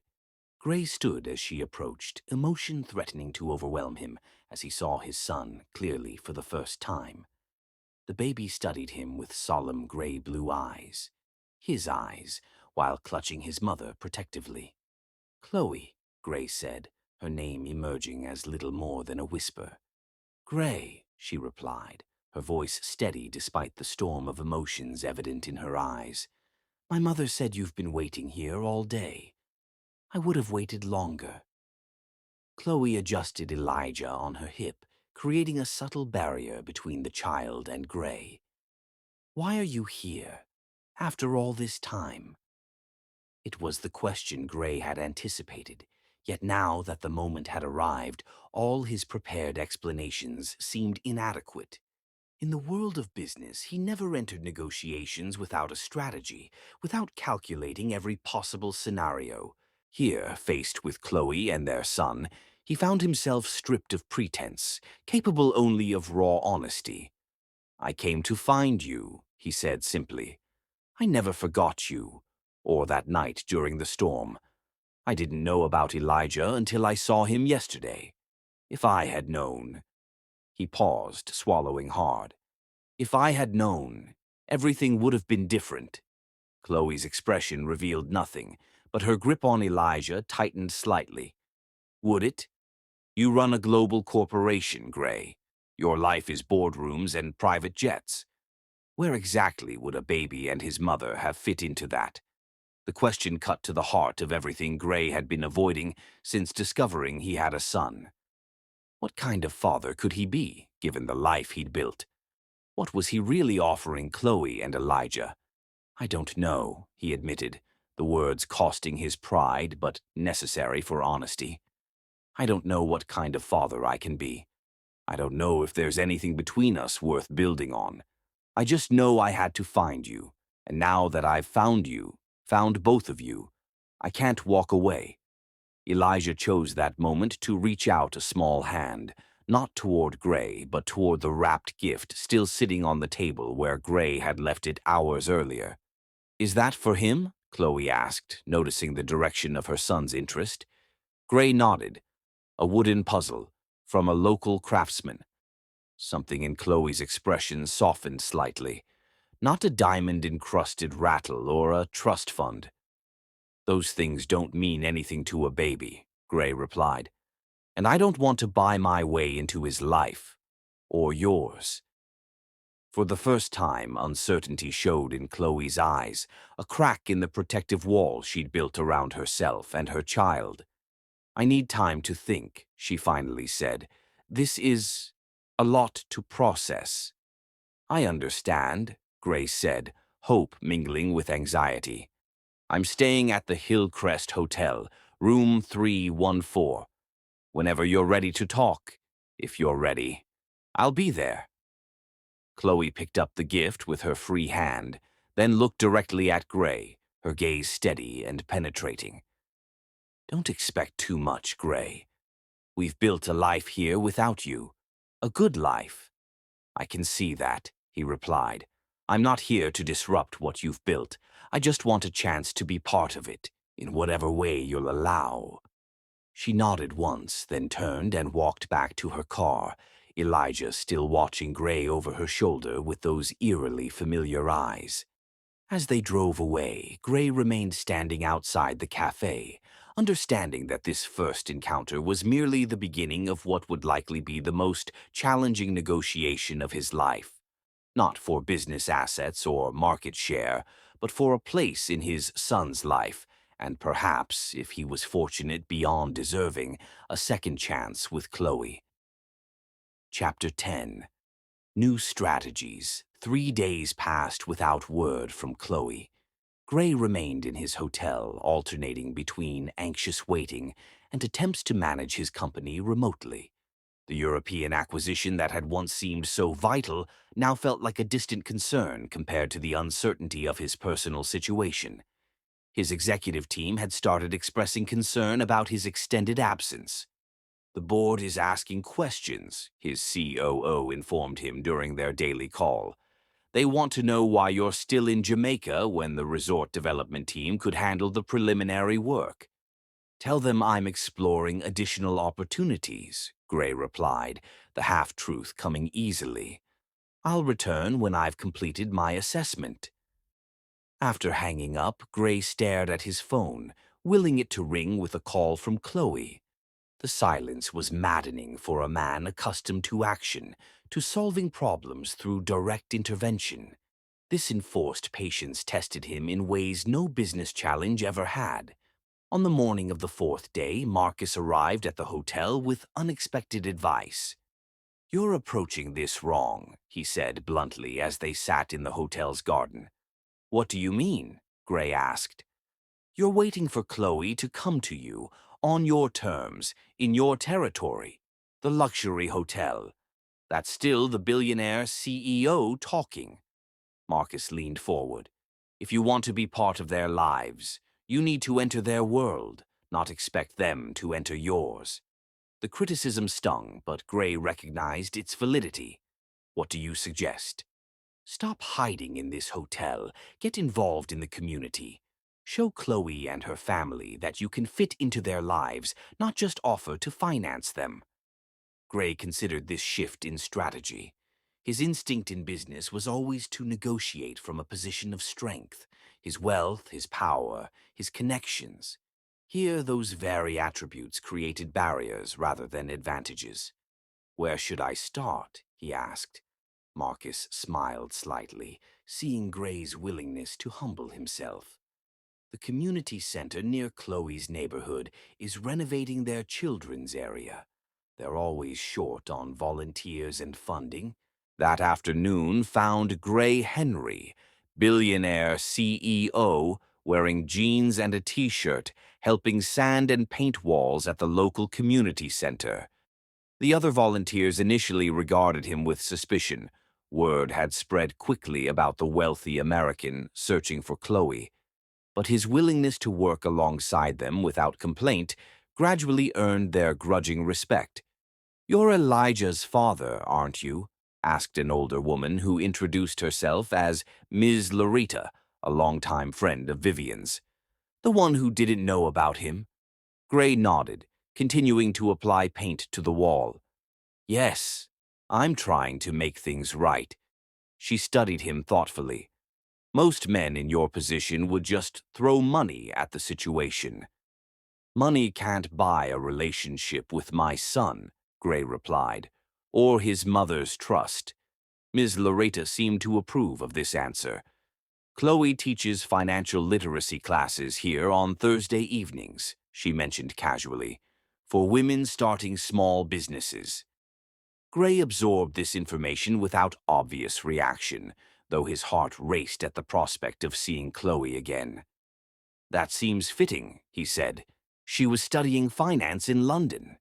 Gray stood as she approached, emotion threatening to overwhelm him as he saw his son clearly for the first time. The baby studied him with solemn gray-blue eyes. His eyes, while clutching his mother protectively. "Chloe," Gray said, her name emerging as little more than a whisper. "Gray," she replied, her voice steady despite the storm of emotions evident in her eyes. "My mother said you've been waiting here all day. I would have waited longer." Chloe adjusted Elijah on her hip, creating a subtle barrier between the child and Gray. "Why are you here, after all this time?" It was the question Gray had anticipated, yet now that the moment had arrived, all his prepared explanations seemed inadequate. In the world of business, he never entered negotiations without a strategy, without calculating every possible scenario. Here, faced with Chloe and their son, he found himself stripped of pretense, capable only of raw honesty. "I came to find you," he said simply. "I never forgot you, or that night during the storm. I didn't know about Elijah until I saw him yesterday. If I had known—" He paused, swallowing hard. "If I had known, everything would have been different." Chloe's expression revealed nothing, but her grip on Elijah tightened slightly. "Would it? You run a global corporation, Gray. Your life is boardrooms and private jets. Where exactly would a baby and his mother have fit into that?" The question cut to the heart of everything Gray had been avoiding since discovering he had a son. What kind of father could he be, given the life he'd built? What was he really offering Chloe and Elijah? "I don't know," he admitted, the words costing his pride but necessary for honesty. "I don't know what kind of father I can be. I don't know if there's anything between us worth building on. I just know I had to find you, and now that I've found you, found both of you, I can't walk away." Elijah chose that moment to reach out a small hand, not toward Gray, but toward the wrapped gift still sitting on the table where Gray had left it hours earlier. "Is that for him?" Chloe asked, noticing the direction of her son's interest. Gray nodded. "A wooden puzzle, from a local craftsman." Something in Chloe's expression softened slightly. "Not a diamond-encrusted rattle or a trust fund." "Those things don't mean anything to a baby," Gray replied. "And I don't want to buy my way into his life. Or yours." For the first time, uncertainty showed in Chloe's eyes, a crack in the protective wall she'd built around herself and her child. "I need time to think," she finally said. "This is a lot to process." "I understand," Gray said, hope mingling with anxiety. "I'm staying at the Hillcrest Hotel, room 314. Whenever you're ready to talk, if you're ready, I'll be there." Chloe picked up the gift with her free hand, then looked directly at Gray, her gaze steady and penetrating. "Don't expect too much, Gray. We've built a life here without you. A good life." "I can see that," he replied. "I'm not here to disrupt what you've built. I just want a chance to be part of it, in whatever way you'll allow." She nodded once, then turned and walked back to her car, Elijah still watching Gray over her shoulder with those eerily familiar eyes. As they drove away, Gray remained standing outside the cafe, understanding that this first encounter was merely the beginning of what would likely be the most challenging negotiation of his life. Not for business assets or market share, but for a place in his son's life, and perhaps, if he was fortunate beyond deserving, a second chance with Chloe. Chapter 10. New Strategies. 3 days passed without word from Chloe. Gray remained in his hotel, alternating between anxious waiting and attempts to manage his company remotely. The European acquisition that had once seemed so vital now felt like a distant concern compared to the uncertainty of his personal situation. His executive team had started expressing concern about his extended absence. "The board is asking questions," his COO informed him during their daily call. "They want to know why you're still in Jamaica when the resort development team could handle the preliminary work." "Tell them I'm exploring additional opportunities," Gray replied, the half-truth coming easily. "I'll return when I've completed my assessment." After hanging up, Gray stared at his phone, willing it to ring with a call from Chloe. The silence was maddening for a man accustomed to action, to solving problems through direct intervention. This enforced patience tested him in ways no business challenge ever had. On the morning of the fourth day, Marcus arrived at the hotel with unexpected advice. "You're approaching this wrong," he said bluntly as they sat in the hotel's garden. "What do you mean?" Gray asked. "You're waiting for Chloe to come to you, on your terms, in your territory, the luxury hotel. That's still the billionaire CEO talking." Marcus leaned forward. "If you want to be part of their lives, you need to enter their world, not expect them to enter yours." The criticism stung, but Gray recognized its validity. "What do you suggest?" "Stop hiding in this hotel. Get involved in the community. Show Chloe and her family that you can fit into their lives, not just offer to finance them." Gray considered this shift in strategy. His instinct in business was always to negotiate from a position of strength, his wealth, his power, his connections. Here, those very attributes created barriers rather than advantages. "Where should I start?" he asked. Marcus smiled slightly, seeing Gray's willingness to humble himself. "The community center near Chloe's neighborhood is renovating their children's area. They're always short on volunteers and funding." That afternoon found Gray Henry, billionaire CEO, wearing jeans and a t-shirt, helping sand and paint walls at the local community center. The other volunteers initially regarded him with suspicion. Word had spread quickly about the wealthy American searching for Chloe. But his willingness to work alongside them without complaint gradually earned their grudging respect. "You're Elijah's father, aren't you?" asked an older woman who introduced herself as Ms. Loretta, a longtime friend of Vivian's. "The one who didn't know about him?" Gray nodded, continuing to apply paint to the wall. "Yes, I'm trying to make things right." She studied him thoughtfully. "Most men in your position would just throw money at the situation." "Money can't buy a relationship with my son," Gray replied, "or his mother's trust." Ms. Loretta seemed to approve of this answer. "Chloe teaches financial literacy classes here on Thursday evenings," she mentioned casually, "for women starting small businesses." Gray absorbed this information without obvious reaction, though his heart raced at the prospect of seeing Chloe again. "That seems fitting," he said. "She was studying finance in London."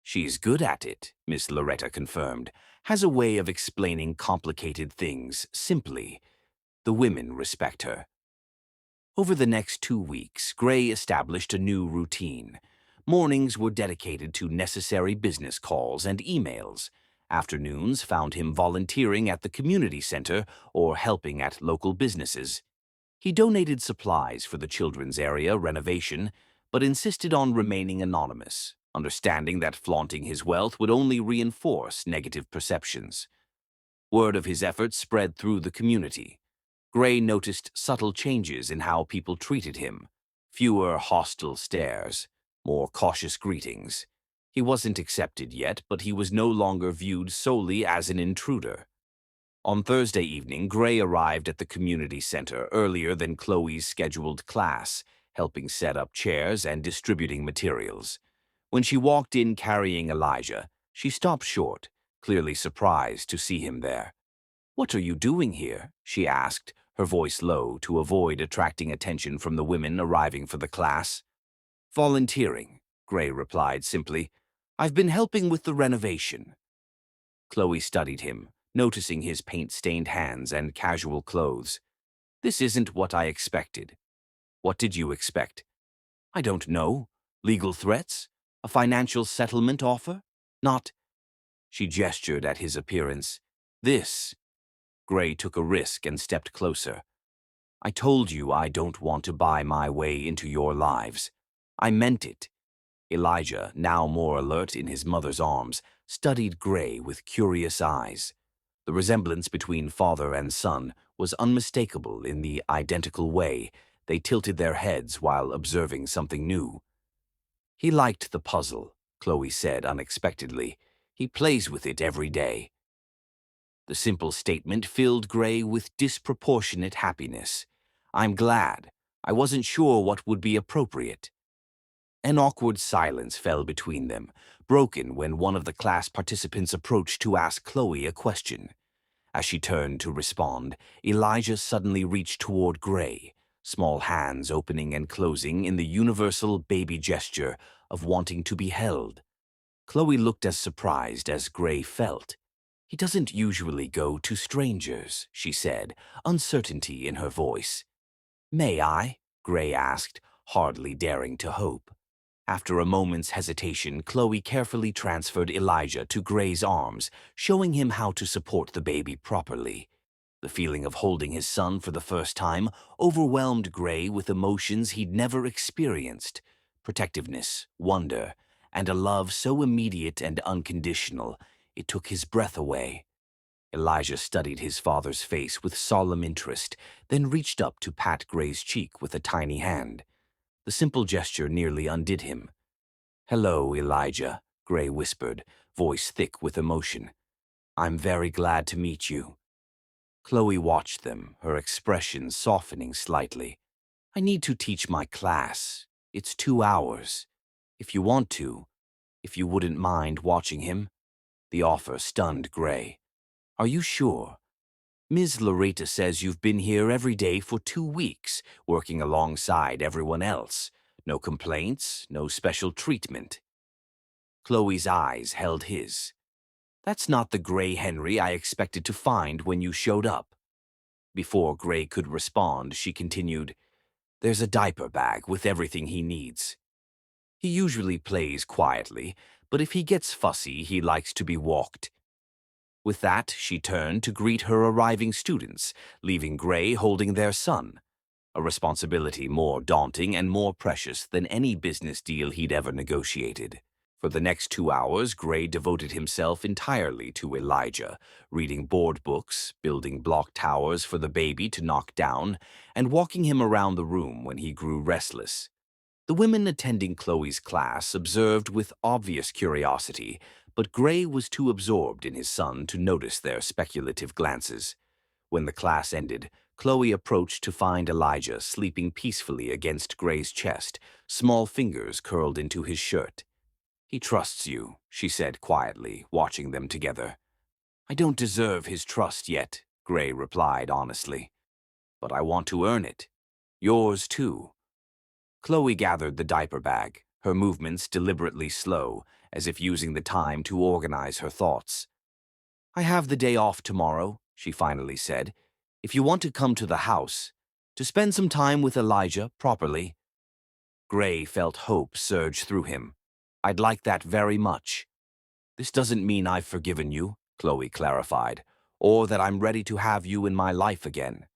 "She's good at it," Miss Loretta confirmed. "Has a way of explaining complicated things simply. The women respect her." Over the next 2 weeks, Gray established a new routine. Mornings were dedicated to necessary business calls and emails. Afternoons found him volunteering at the community center or helping at local businesses. He donated supplies for the children's area renovation, but insisted on remaining anonymous, understanding that flaunting his wealth would only reinforce negative perceptions. Word of his efforts spread through the community. Gray noticed subtle changes in how people treated him. Fewer hostile stares, more cautious greetings. He wasn't accepted yet, but he was no longer viewed solely as an intruder. On Thursday evening, Gray arrived at the community center earlier than Chloe's scheduled class, helping set up chairs and distributing materials. When she walked in carrying Elijah, she stopped short, clearly surprised to see him there. "What are you doing here?" she asked, her voice low to avoid attracting attention from the women arriving for the class. "Volunteering," Gray replied simply. I've been helping with the renovation. Chloe studied him, noticing his paint-stained hands and casual clothes. This isn't what I expected. What did you expect? I don't know. Legal threats? A financial settlement offer? Not. She gestured at his appearance. This. Gray took a risk and stepped closer. I told you I don't want to buy my way into your lives. I meant it. Elijah, now more alert in his mother's arms, studied Gray with curious eyes. The resemblance between father and son was unmistakable in the identical way they tilted their heads while observing something new. He liked the puzzle, Chloe said unexpectedly. He plays with it every day. The simple statement filled Gray with disproportionate happiness. I'm glad. I wasn't sure what would be appropriate. An awkward silence fell between them, broken when one of the class participants approached to ask Chloe a question. As she turned to respond, Elijah suddenly reached toward Gray, small hands opening and closing in the universal baby gesture of wanting to be held. Chloe looked as surprised as Gray felt. He doesn't usually go to strangers, she said, uncertainty in her voice. May I? Gray asked, hardly daring to hope. After a moment's hesitation, Chloe carefully transferred Elijah to Gray's arms, showing him how to support the baby properly. The feeling of holding his son for the first time overwhelmed Gray with emotions he'd never experienced: protectiveness, wonder, and a love so immediate and unconditional it took his breath away. Elijah studied his father's face with solemn interest, then reached up to pat Gray's cheek with a tiny hand. The simple gesture nearly undid him. Hello, Elijah, Gray whispered, voice thick with emotion. I'm very glad to meet you. Chloe watched them, her expression softening slightly. I need to teach my class. It's 2 hours. If you want to, if you wouldn't mind watching him. The offer stunned Gray. Are you sure? Ms. Loretta says you've been here every day for 2 weeks, working alongside everyone else. No complaints, no special treatment. Chloe's eyes held his. That's not the Gray Henry I expected to find when you showed up. Before Gray could respond, she continued, There's a diaper bag with everything he needs. He usually plays quietly, but if he gets fussy, he likes to be walked. With that, she turned to greet her arriving students, leaving Gray holding their son, a responsibility more daunting and more precious than any business deal he'd ever negotiated. For the next 2 hours, Gray devoted himself entirely to Elijah, reading board books, building block towers for the baby to knock down, and walking him around the room when he grew restless. The women attending Chloe's class observed with obvious curiosity, but Gray was too absorbed in his son to notice their speculative glances. When the class ended, Chloe approached to find Elijah sleeping peacefully against Gray's chest, small fingers curled into his shirt. He trusts you, she said quietly, watching them together. I don't deserve his trust yet, Gray replied honestly. But I want to earn it. Yours too. Chloe gathered the diaper bag, her movements deliberately slow, as if using the time to organize her thoughts. I have the day off tomorrow, she finally said. If you want to come to the house, to spend some time with Elijah properly. Gray felt hope surge through him. I'd like that very much. This doesn't mean I've forgiven you, Chloe clarified, or that I'm ready to have you in my life again.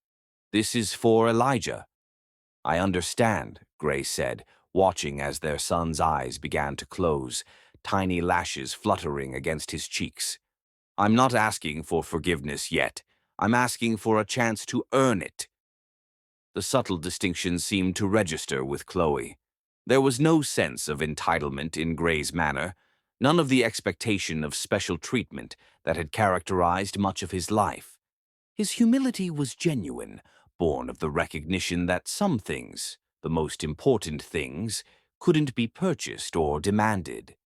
This is for Elijah. I understand, Gray said, watching as their son's eyes began to close, tiny lashes fluttering against his cheeks. I'm not asking for forgiveness yet. I'm asking for a chance to earn it. The subtle distinction seemed to register with Chloe. There was no sense of entitlement in Gray's manner, none of the expectation of special treatment that had characterized much of his life. His humility was genuine, born of the recognition that some things, the most important things, couldn't be purchased or demanded.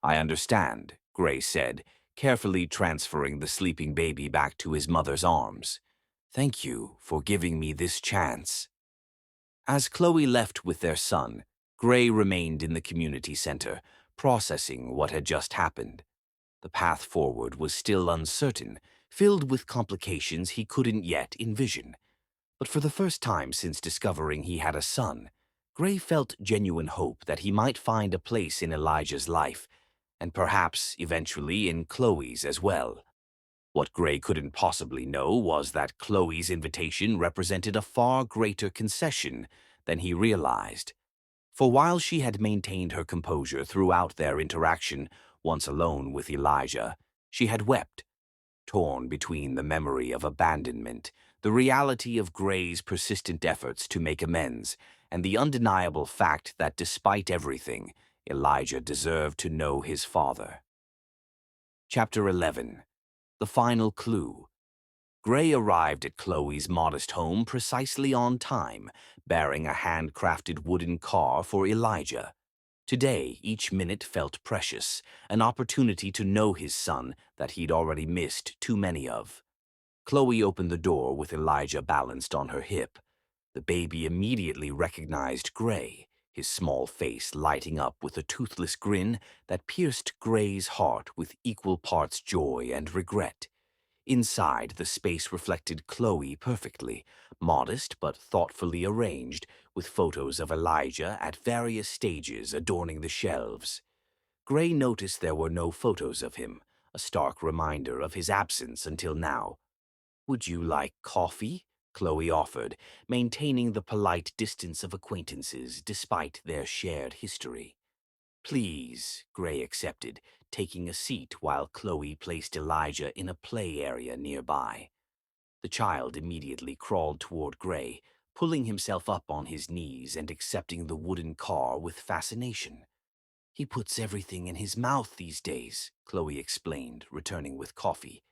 I understand, Gray said, carefully transferring the sleeping baby back to his mother's arms. Thank you for giving me this chance. As Chloe left with their son, Gray remained in the community center, processing what had just happened. The path forward was still uncertain, filled with complications he couldn't yet envision. But for the first time since discovering he had a son, Gray felt genuine hope that he might find a place in Elijah's life, and perhaps eventually in Chloe's as well. What Gray couldn't possibly know was that Chloe's invitation represented a far greater concession than he realized. For while she had maintained her composure throughout their interaction, once alone with Elijah, she had wept, torn between the memory of abandonment, the reality of Gray's persistent efforts to make amends, and the undeniable fact that despite everything, Elijah deserved to know his father. Chapter 11. The Final Clue. Gray arrived at Chloe's modest home precisely on time, bearing a handcrafted wooden car for Elijah. Today, each minute felt precious, an opportunity to know his son that he'd already missed too many of. Chloe opened the door with Elijah balanced on her hip. The baby immediately recognized Gray, his small face lighting up with a toothless grin that pierced Gray's heart with equal parts joy and regret. Inside, the space reflected Chloe perfectly, modest but thoughtfully arranged, with photos of Elijah at various stages adorning the shelves. Gray noticed there were no photos of him, a stark reminder of his absence until now. "Would you like coffee?" Chloe offered, maintaining the polite distance of acquaintances despite their shared history. "Please," Gray accepted, taking a seat while Chloe placed Elijah in a play area nearby. The child immediately crawled toward Gray, pulling himself up on his knees and accepting the wooden car with fascination. "He puts everything in his mouth these days," Chloe explained, returning with coffee.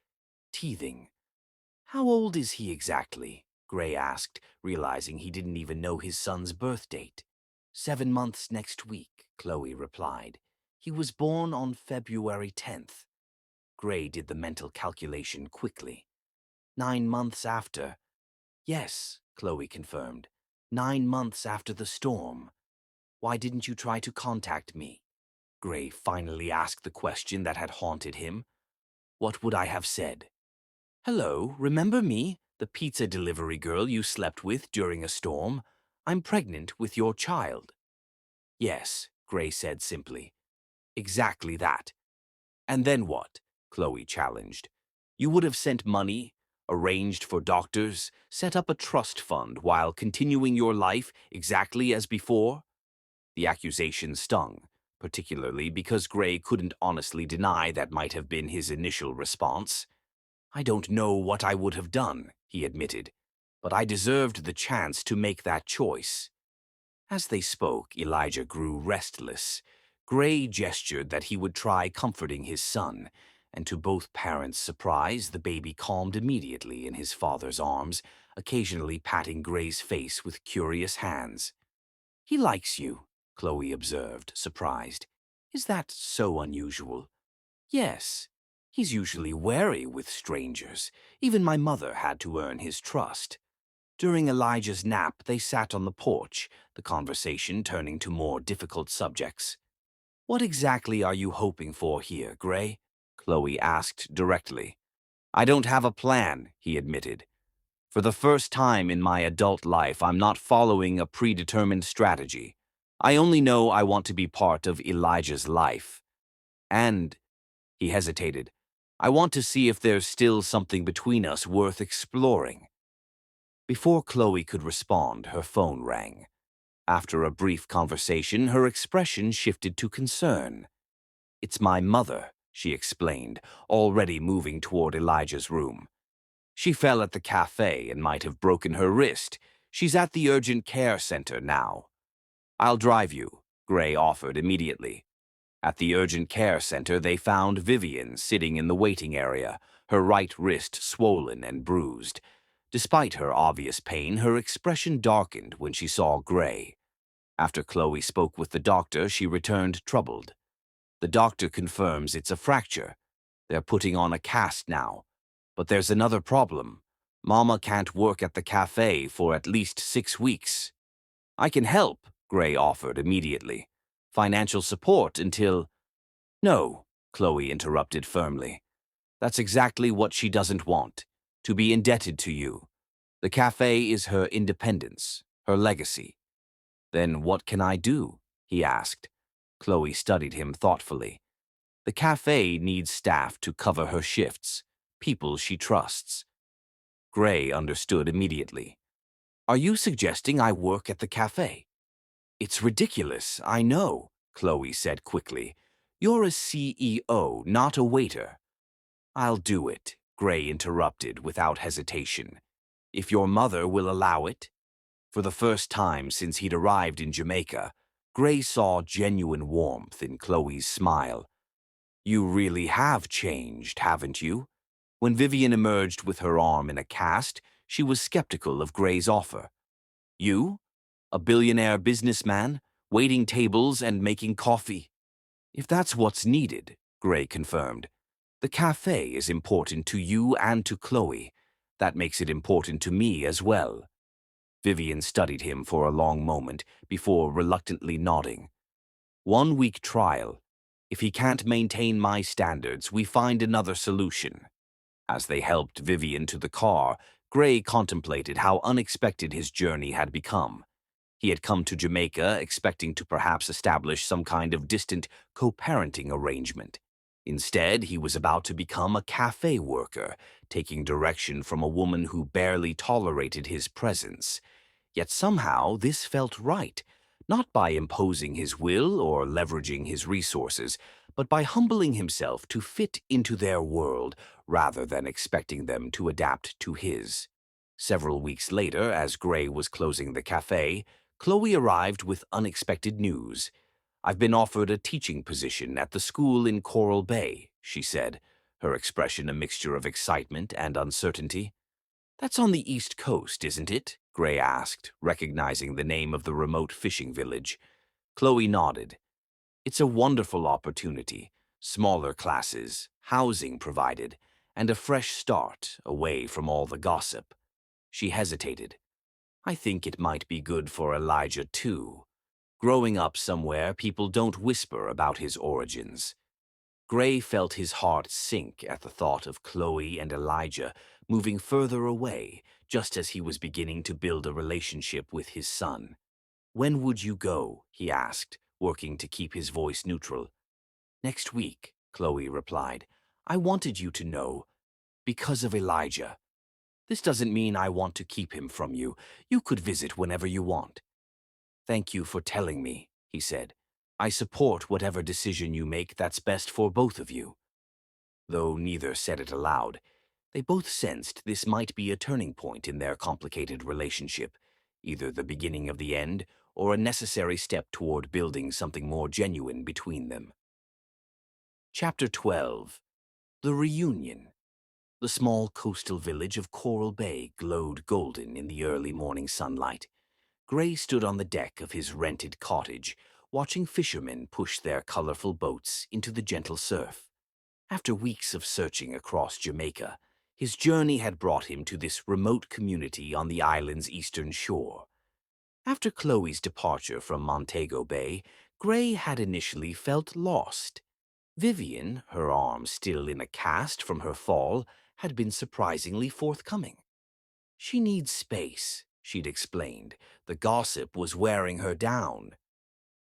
Teething. "How old is he exactly?" Gray asked, realizing he didn't even know his son's birth date. 7 months next week," Chloe replied. "He was born on February 10th. Gray did the mental calculation quickly. 9 months after. "Yes," Chloe confirmed. 9 months after the storm. "Why didn't you try to contact me?" Gray finally asked the question that had haunted him. What would I have said? "Hello, remember me, the pizza delivery girl you slept with during a storm? I'm pregnant with your child." "Yes," Gray said simply. "Exactly that." "And then what?" Chloe challenged. "You would have sent money, arranged for doctors, set up a trust fund while continuing your life exactly as before?" The accusation stung, particularly because Gray couldn't honestly deny that might have been his initial response. "I don't know what I would have done," he admitted, "but I deserved the chance to make that choice." As they spoke, Elijah grew restless. Gray gestured that he would try comforting his son, and to both parents' surprise, the baby calmed immediately in his father's arms, occasionally patting Gray's face with curious hands. "He likes you," Chloe observed, surprised. "Is that so unusual?" "Yes. He's usually wary with strangers. Even my mother had to earn his trust." During Elijah's nap, they sat on the porch, the conversation turning to more difficult subjects. "What exactly are you hoping for here, Gray?" Chloe asked directly. "I don't have a plan," he admitted. "For the first time in my adult life, I'm not following a predetermined strategy. I only know I want to be part of Elijah's life. And," he hesitated, "I want to see if there's still something between us worth exploring." Before Chloe could respond, her phone rang. After a brief conversation, her expression shifted to concern. "It's my mother," she explained, already moving toward Elijah's room. "She fell at the cafe and might have broken her wrist. She's at the urgent care center now." "I'll drive you," Gray offered immediately. At the urgent care center, they found Vivian sitting in the waiting area, her right wrist swollen and bruised. Despite her obvious pain, her expression darkened when she saw Gray. After Chloe spoke with the doctor, she returned troubled. "The doctor confirms it's a fracture. They're putting on a cast now. But there's another problem. Mama can't work at the cafe for at least 6 weeks." "I can help," Gray offered immediately. "Financial support until—" No, Chloe interrupted firmly. That's exactly what she doesn't want, to be indebted to you. The cafe is her independence, her legacy. Then what can I do? He asked. Chloe studied him thoughtfully. The cafe needs staff to cover her shifts, people she trusts. Gray understood immediately. Are you suggesting I work at the cafe? It's ridiculous, I know, Chloe said quickly. You're a CEO, not a waiter. I'll do it, Gray interrupted without hesitation. If your mother will allow it. For the first time since he'd arrived in Jamaica, Gray saw genuine warmth in Chloe's smile. You really have changed, haven't you? When Vivian emerged with her arm in a cast, she was skeptical of Gray's offer. You? A billionaire businessman, waiting tables and making coffee? If that's what's needed, Gray confirmed. The cafe is important to you and to Chloe. That makes it important to me as well. Vivian studied him for a long moment before reluctantly nodding. 1 week trial. If he can't maintain my standards, we find another solution. As they helped Vivian to the car, Gray contemplated how unexpected his journey had become. He had come to Jamaica expecting to perhaps establish some kind of distant co-parenting arrangement. Instead, he was about to become a cafe worker, taking direction from a woman who barely tolerated his presence. Yet somehow this felt right, not by imposing his will or leveraging his resources, but by humbling himself to fit into their world rather than expecting them to adapt to his. Several weeks later, as Gray was closing the cafe, Chloe arrived with unexpected news. I've been offered a teaching position at the school in Coral Bay, she said, her expression a mixture of excitement and uncertainty. That's on the East Coast, isn't it? Gray asked, recognizing the name of the remote fishing village. Chloe nodded. It's a wonderful opportunity. Smaller classes, housing provided, and a fresh start away from all the gossip. She hesitated. I think it might be good for Elijah, too. Growing up somewhere, people don't whisper about his origins. Gray felt his heart sink at the thought of Chloe and Elijah moving further away, just as he was beginning to build a relationship with his son. When would you go? He asked, working to keep his voice neutral. Next week, Chloe replied. I wanted you to know, because of Elijah. This doesn't mean I want to keep him from you. You could visit whenever you want. Thank you for telling me, he said. I support whatever decision you make that's best for both of you. Though neither said it aloud, they both sensed this might be a turning point in their complicated relationship, either the beginning of the end or a necessary step toward building something more genuine between them. Chapter 12. The Reunion. The small coastal village of Coral Bay glowed golden in the early morning sunlight. Gray stood on the deck of his rented cottage, watching fishermen push their colorful boats into the gentle surf. After weeks of searching across Jamaica, his journey had brought him to this remote community on the island's eastern shore. After Chloe's departure from Montego Bay, Gray had initially felt lost. Vivian, her arm still in a cast from her fall, had been surprisingly forthcoming. She needs space, she'd explained. The gossip was wearing her down.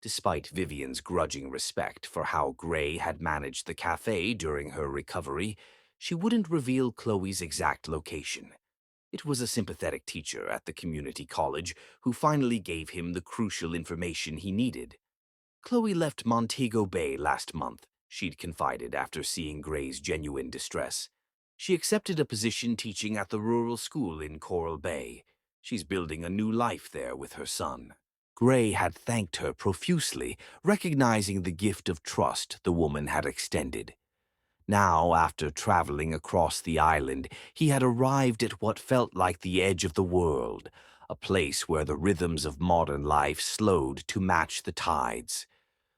Despite Vivian's grudging respect for how Gray had managed the cafe during her recovery, she wouldn't reveal Chloe's exact location. It was a sympathetic teacher at the community college who finally gave him the crucial information he needed. Chloe left Montego Bay last month, she'd confided after seeing Gray's genuine distress. She accepted a position teaching at the rural school in Coral Bay. She's building a new life there with her son. Gray had thanked her profusely, recognizing the gift of trust the woman had extended. Now, after traveling across the island, he had arrived at what felt like the edge of the world, a place where the rhythms of modern life slowed to match the tides.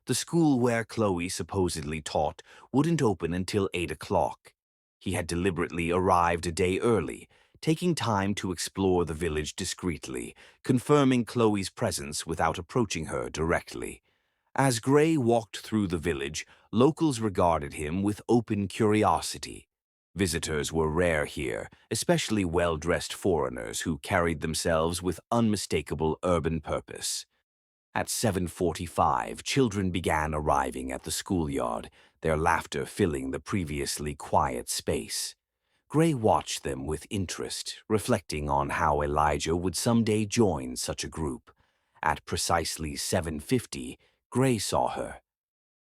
The school where Chloe supposedly taught wouldn't open until 8 o'clock. He had deliberately arrived a day early, taking time to explore the village discreetly, confirming Chloe's presence without approaching her directly. As Gray walked through the village, locals regarded him with open curiosity. Visitors were rare here, especially well-dressed foreigners who carried themselves with unmistakable urban purpose. At 7:45, children began arriving at the schoolyard, their laughter filling the previously quiet space. Gray watched them with interest, reflecting on how Elijah would someday join such a group. At precisely 7:50, Gray saw her.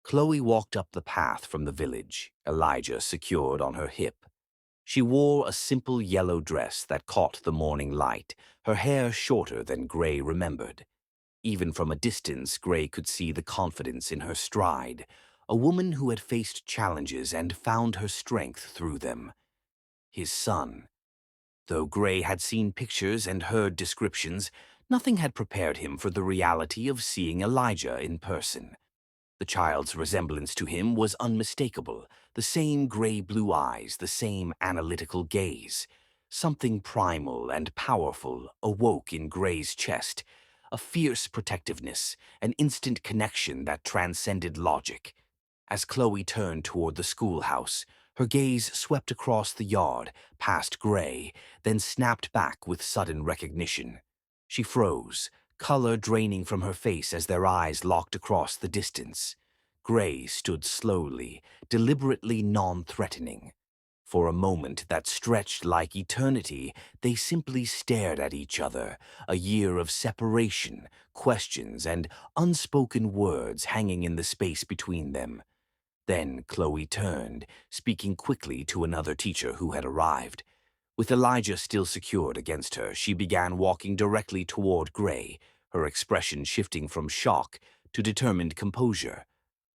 Chloe walked up the path from the village, Elijah secured on her hip. She wore a simple yellow dress that caught the morning light, her hair shorter than Gray remembered. Even from a distance, Gray could see the confidence in her stride, a woman who had faced challenges and found her strength through them. His son. Though Gray had seen pictures and heard descriptions, nothing had prepared him for the reality of seeing Elijah in person. The child's resemblance to him was unmistakable, the same gray-blue eyes, the same analytical gaze. Something primal and powerful awoke in Gray's chest, a fierce protectiveness, an instant connection that transcended logic. As Chloe turned toward the schoolhouse, her gaze swept across the yard, past Gray, then snapped back with sudden recognition. She froze, color draining from her face as their eyes locked across the distance. Gray stood slowly, deliberately non-threatening. For a moment that stretched like eternity, they simply stared at each other, a year of separation, questions, and unspoken words hanging in the space between them. Then Chloe turned, speaking quickly to another teacher who had arrived. With Elijah still secured against her, she began walking directly toward Gray, her expression shifting from shock to determined composure.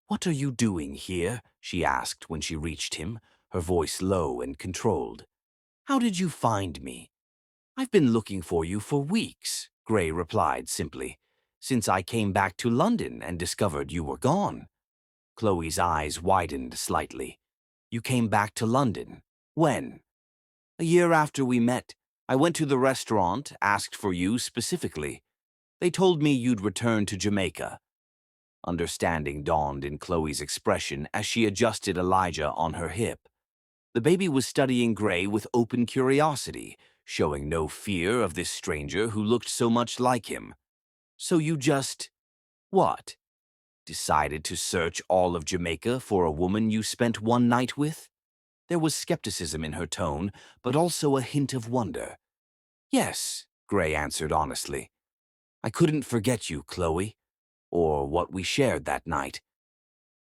"What are you doing here?" she asked when she reached him, her voice low and controlled. "How did you find me?" "I've been looking for you for weeks," Gray replied simply, "since I came back to London and discovered you were gone." Chloe's eyes widened slightly. "You came back to London? When?" "A year after we met. I went to the restaurant, asked for you specifically. They told me you'd return to Jamaica." Understanding dawned in Chloe's expression as she adjusted Elijah on her hip. The baby was studying Gray with open curiosity, showing no fear of this stranger who looked so much like him. "So you just— what? Decided to search all of Jamaica for a woman you spent one night with?" There was skepticism in her tone, but also a hint of wonder. "Yes," Gray answered honestly. "I couldn't forget you, Chloe, or what we shared that night."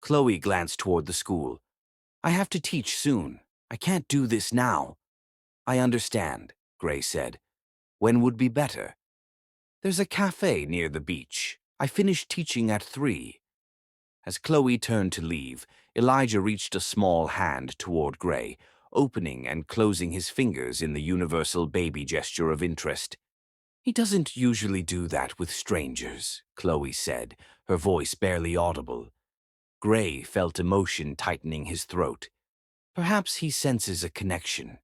Chloe glanced toward the school. "I have to teach soon. I can't do this now." "I understand," Gray said. "When would be better?" "There's a cafe near the beach. I finished teaching at 3. As Chloe turned to leave, Elijah reached a small hand toward Gray, opening and closing his fingers in the universal baby gesture of interest. "He doesn't usually do that with strangers," Chloe said, her voice barely audible. Gray felt emotion tightening his throat. Perhaps he senses a connection.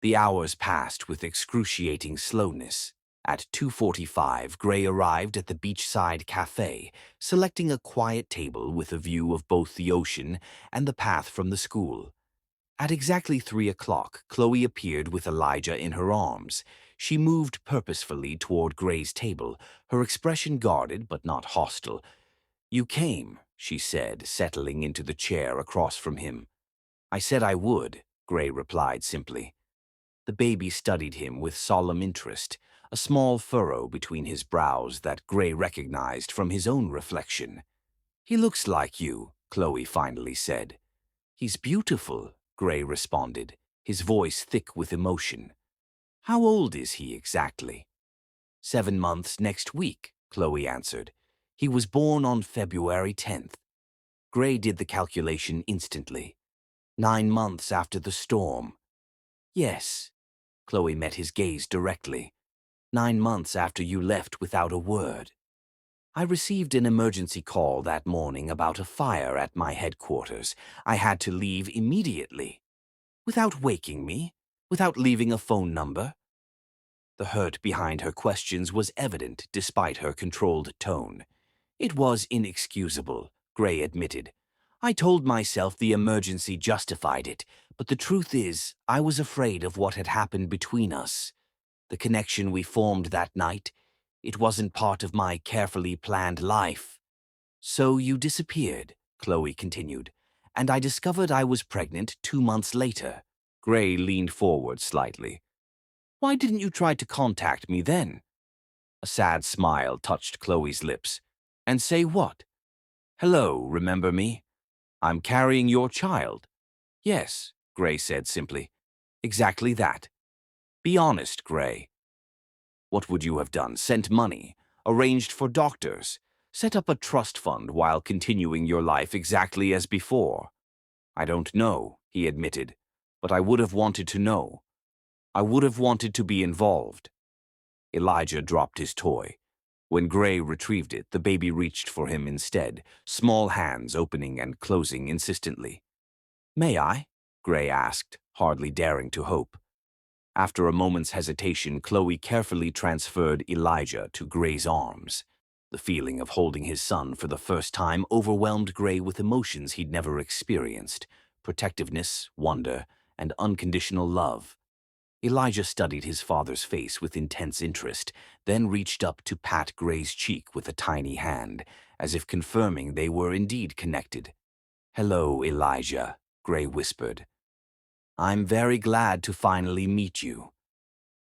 The hours passed with excruciating slowness. At 2:45, Gray arrived at the beachside cafe, selecting a quiet table with a view of both the ocean and the path from the school. At exactly 3 o'clock, Chloe appeared with Elijah in her arms. She moved purposefully toward Gray's table, her expression guarded but not hostile. "You came," she said, settling into the chair across from him. "I said I would," Gray replied simply. The baby studied him with solemn interest, a small furrow between his brows that Gray recognized from his own reflection. "He looks like you," Chloe finally said. "He's beautiful," Gray responded, his voice thick with emotion. "How old is he exactly?" 7 months next week, Chloe answered. "He was born on February 10th. Gray did the calculation instantly. 9 months after the storm. "Yes." Chloe met his gaze directly. 9 months after you left without a word. "I received an emergency call that morning about a fire at my headquarters. I had to leave immediately. Without waking me, without leaving a phone number." The hurt behind her questions was evident despite her controlled tone. It was inexcusable, Gray admitted. I told myself the emergency justified it, but the truth is, I was afraid of what had happened between us. The connection we formed that night, it wasn't part of my carefully planned life. So you disappeared, Chloe continued, and I discovered I was pregnant 2 months later. Gray leaned forward slightly. Why didn't you try to contact me then? A sad smile touched Chloe's lips. And say what? Hello, remember me? I'm carrying your child. Yes, Gray said simply. Exactly that. Be honest, Gray. What would you have done? Sent money? Arranged for doctors? Set up a trust fund while continuing your life exactly as before? I don't know, he admitted, but I would have wanted to know. I would have wanted to be involved. Elijah dropped his toy. When Gray retrieved it, the baby reached for him instead, small hands opening and closing insistently. May I? Gray asked, hardly daring to hope. After a moment's hesitation, Chloe carefully transferred Elijah to Gray's arms. The feeling of holding his son for the first time overwhelmed Gray with emotions he'd never experienced: protectiveness, wonder, and unconditional love. Elijah studied his father's face with intense interest, then reached up to pat Gray's cheek with a tiny hand, as if confirming they were indeed connected. Hello, Elijah, Gray whispered. I'm very glad to finally meet you.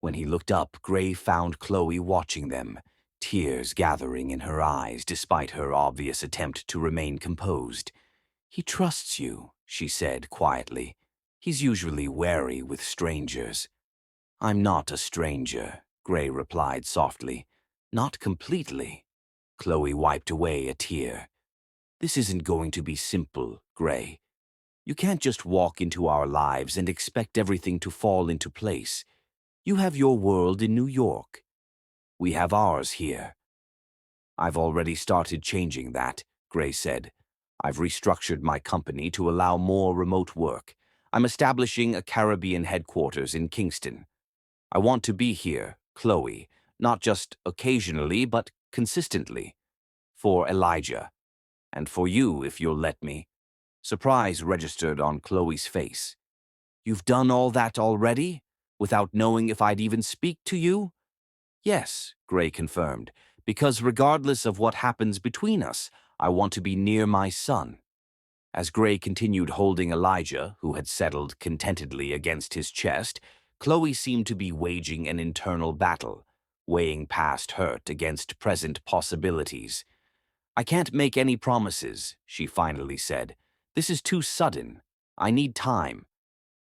When he looked up, Gray found Chloe watching them, tears gathering in her eyes despite her obvious attempt to remain composed. He trusts you, she said quietly. He's usually wary with strangers. I'm not a stranger, Gray replied softly. Not completely. Chloe wiped away a tear. This isn't going to be simple, Gray. You can't just walk into our lives and expect everything to fall into place. You have your world in New York. We have ours here. I've already started changing that, Gray said. I've restructured my company to allow more remote work. I'm establishing a Caribbean headquarters in Kingston. I want to be here, Chloe, not just occasionally, but consistently. For Elijah. And for you, if you'll let me. Surprise registered on Chloe's face. You've done all that already? Without knowing if I'd even speak to you? Yes, Gray confirmed, because regardless of what happens between us, I want to be near my son. As Gray continued holding Elijah, who had settled contentedly against his chest, Chloe seemed to be waging an internal battle, weighing past hurt against present possibilities. I can't make any promises, she finally said. This is too sudden. I need time.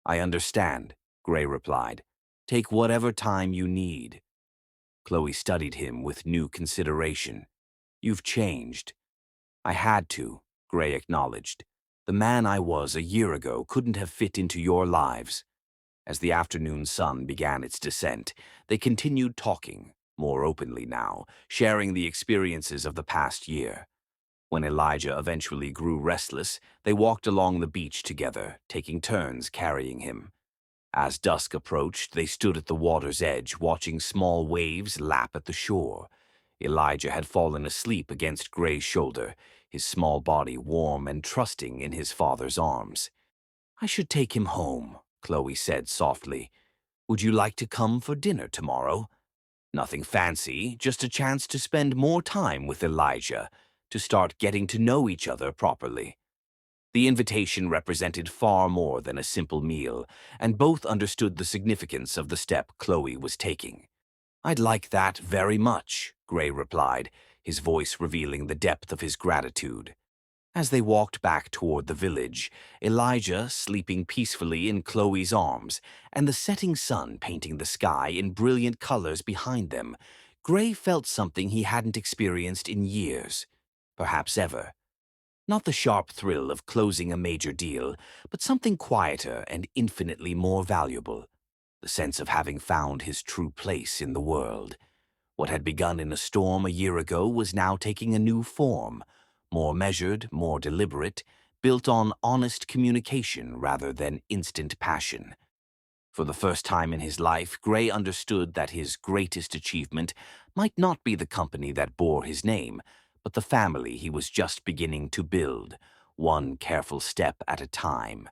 I understand, Gray replied. Take whatever time you need. Chloe studied him with new consideration. You've changed. I had to, Gray acknowledged. The man I was a year ago couldn't have fit into your lives. As the afternoon sun began its descent, they continued talking, more openly now, sharing the experiences of the past year. When Elijah eventually grew restless, they walked along the beach together, taking turns carrying him. As dusk approached, they stood at the water's edge, watching small waves lap at the shore. Elijah had fallen asleep against Gray's shoulder, his small body warm and trusting in his father's arms. I should take him home, Chloe said softly. Would you like to come for dinner tomorrow? Nothing fancy, just a chance to spend more time with Elijah, to start getting to know each other properly. The invitation represented far more than a simple meal, and both understood the significance of the step Chloe was taking. I'd like that very much, Gray replied, his voice revealing the depth of his gratitude. As they walked back toward the village, Elijah sleeping peacefully in Chloe's arms, and the setting sun painting the sky in brilliant colors behind them, Gray felt something he hadn't experienced in years, perhaps ever. Not the sharp thrill of closing a major deal, but something quieter and infinitely more valuable. The sense of having found his true place in the world. What had begun in a storm a year ago was now taking a new form, more measured, more deliberate, built on honest communication rather than instant passion. For the first time in his life, Gray understood that his greatest achievement might not be the company that bore his name, but the family he was just beginning to build, one careful step at a time.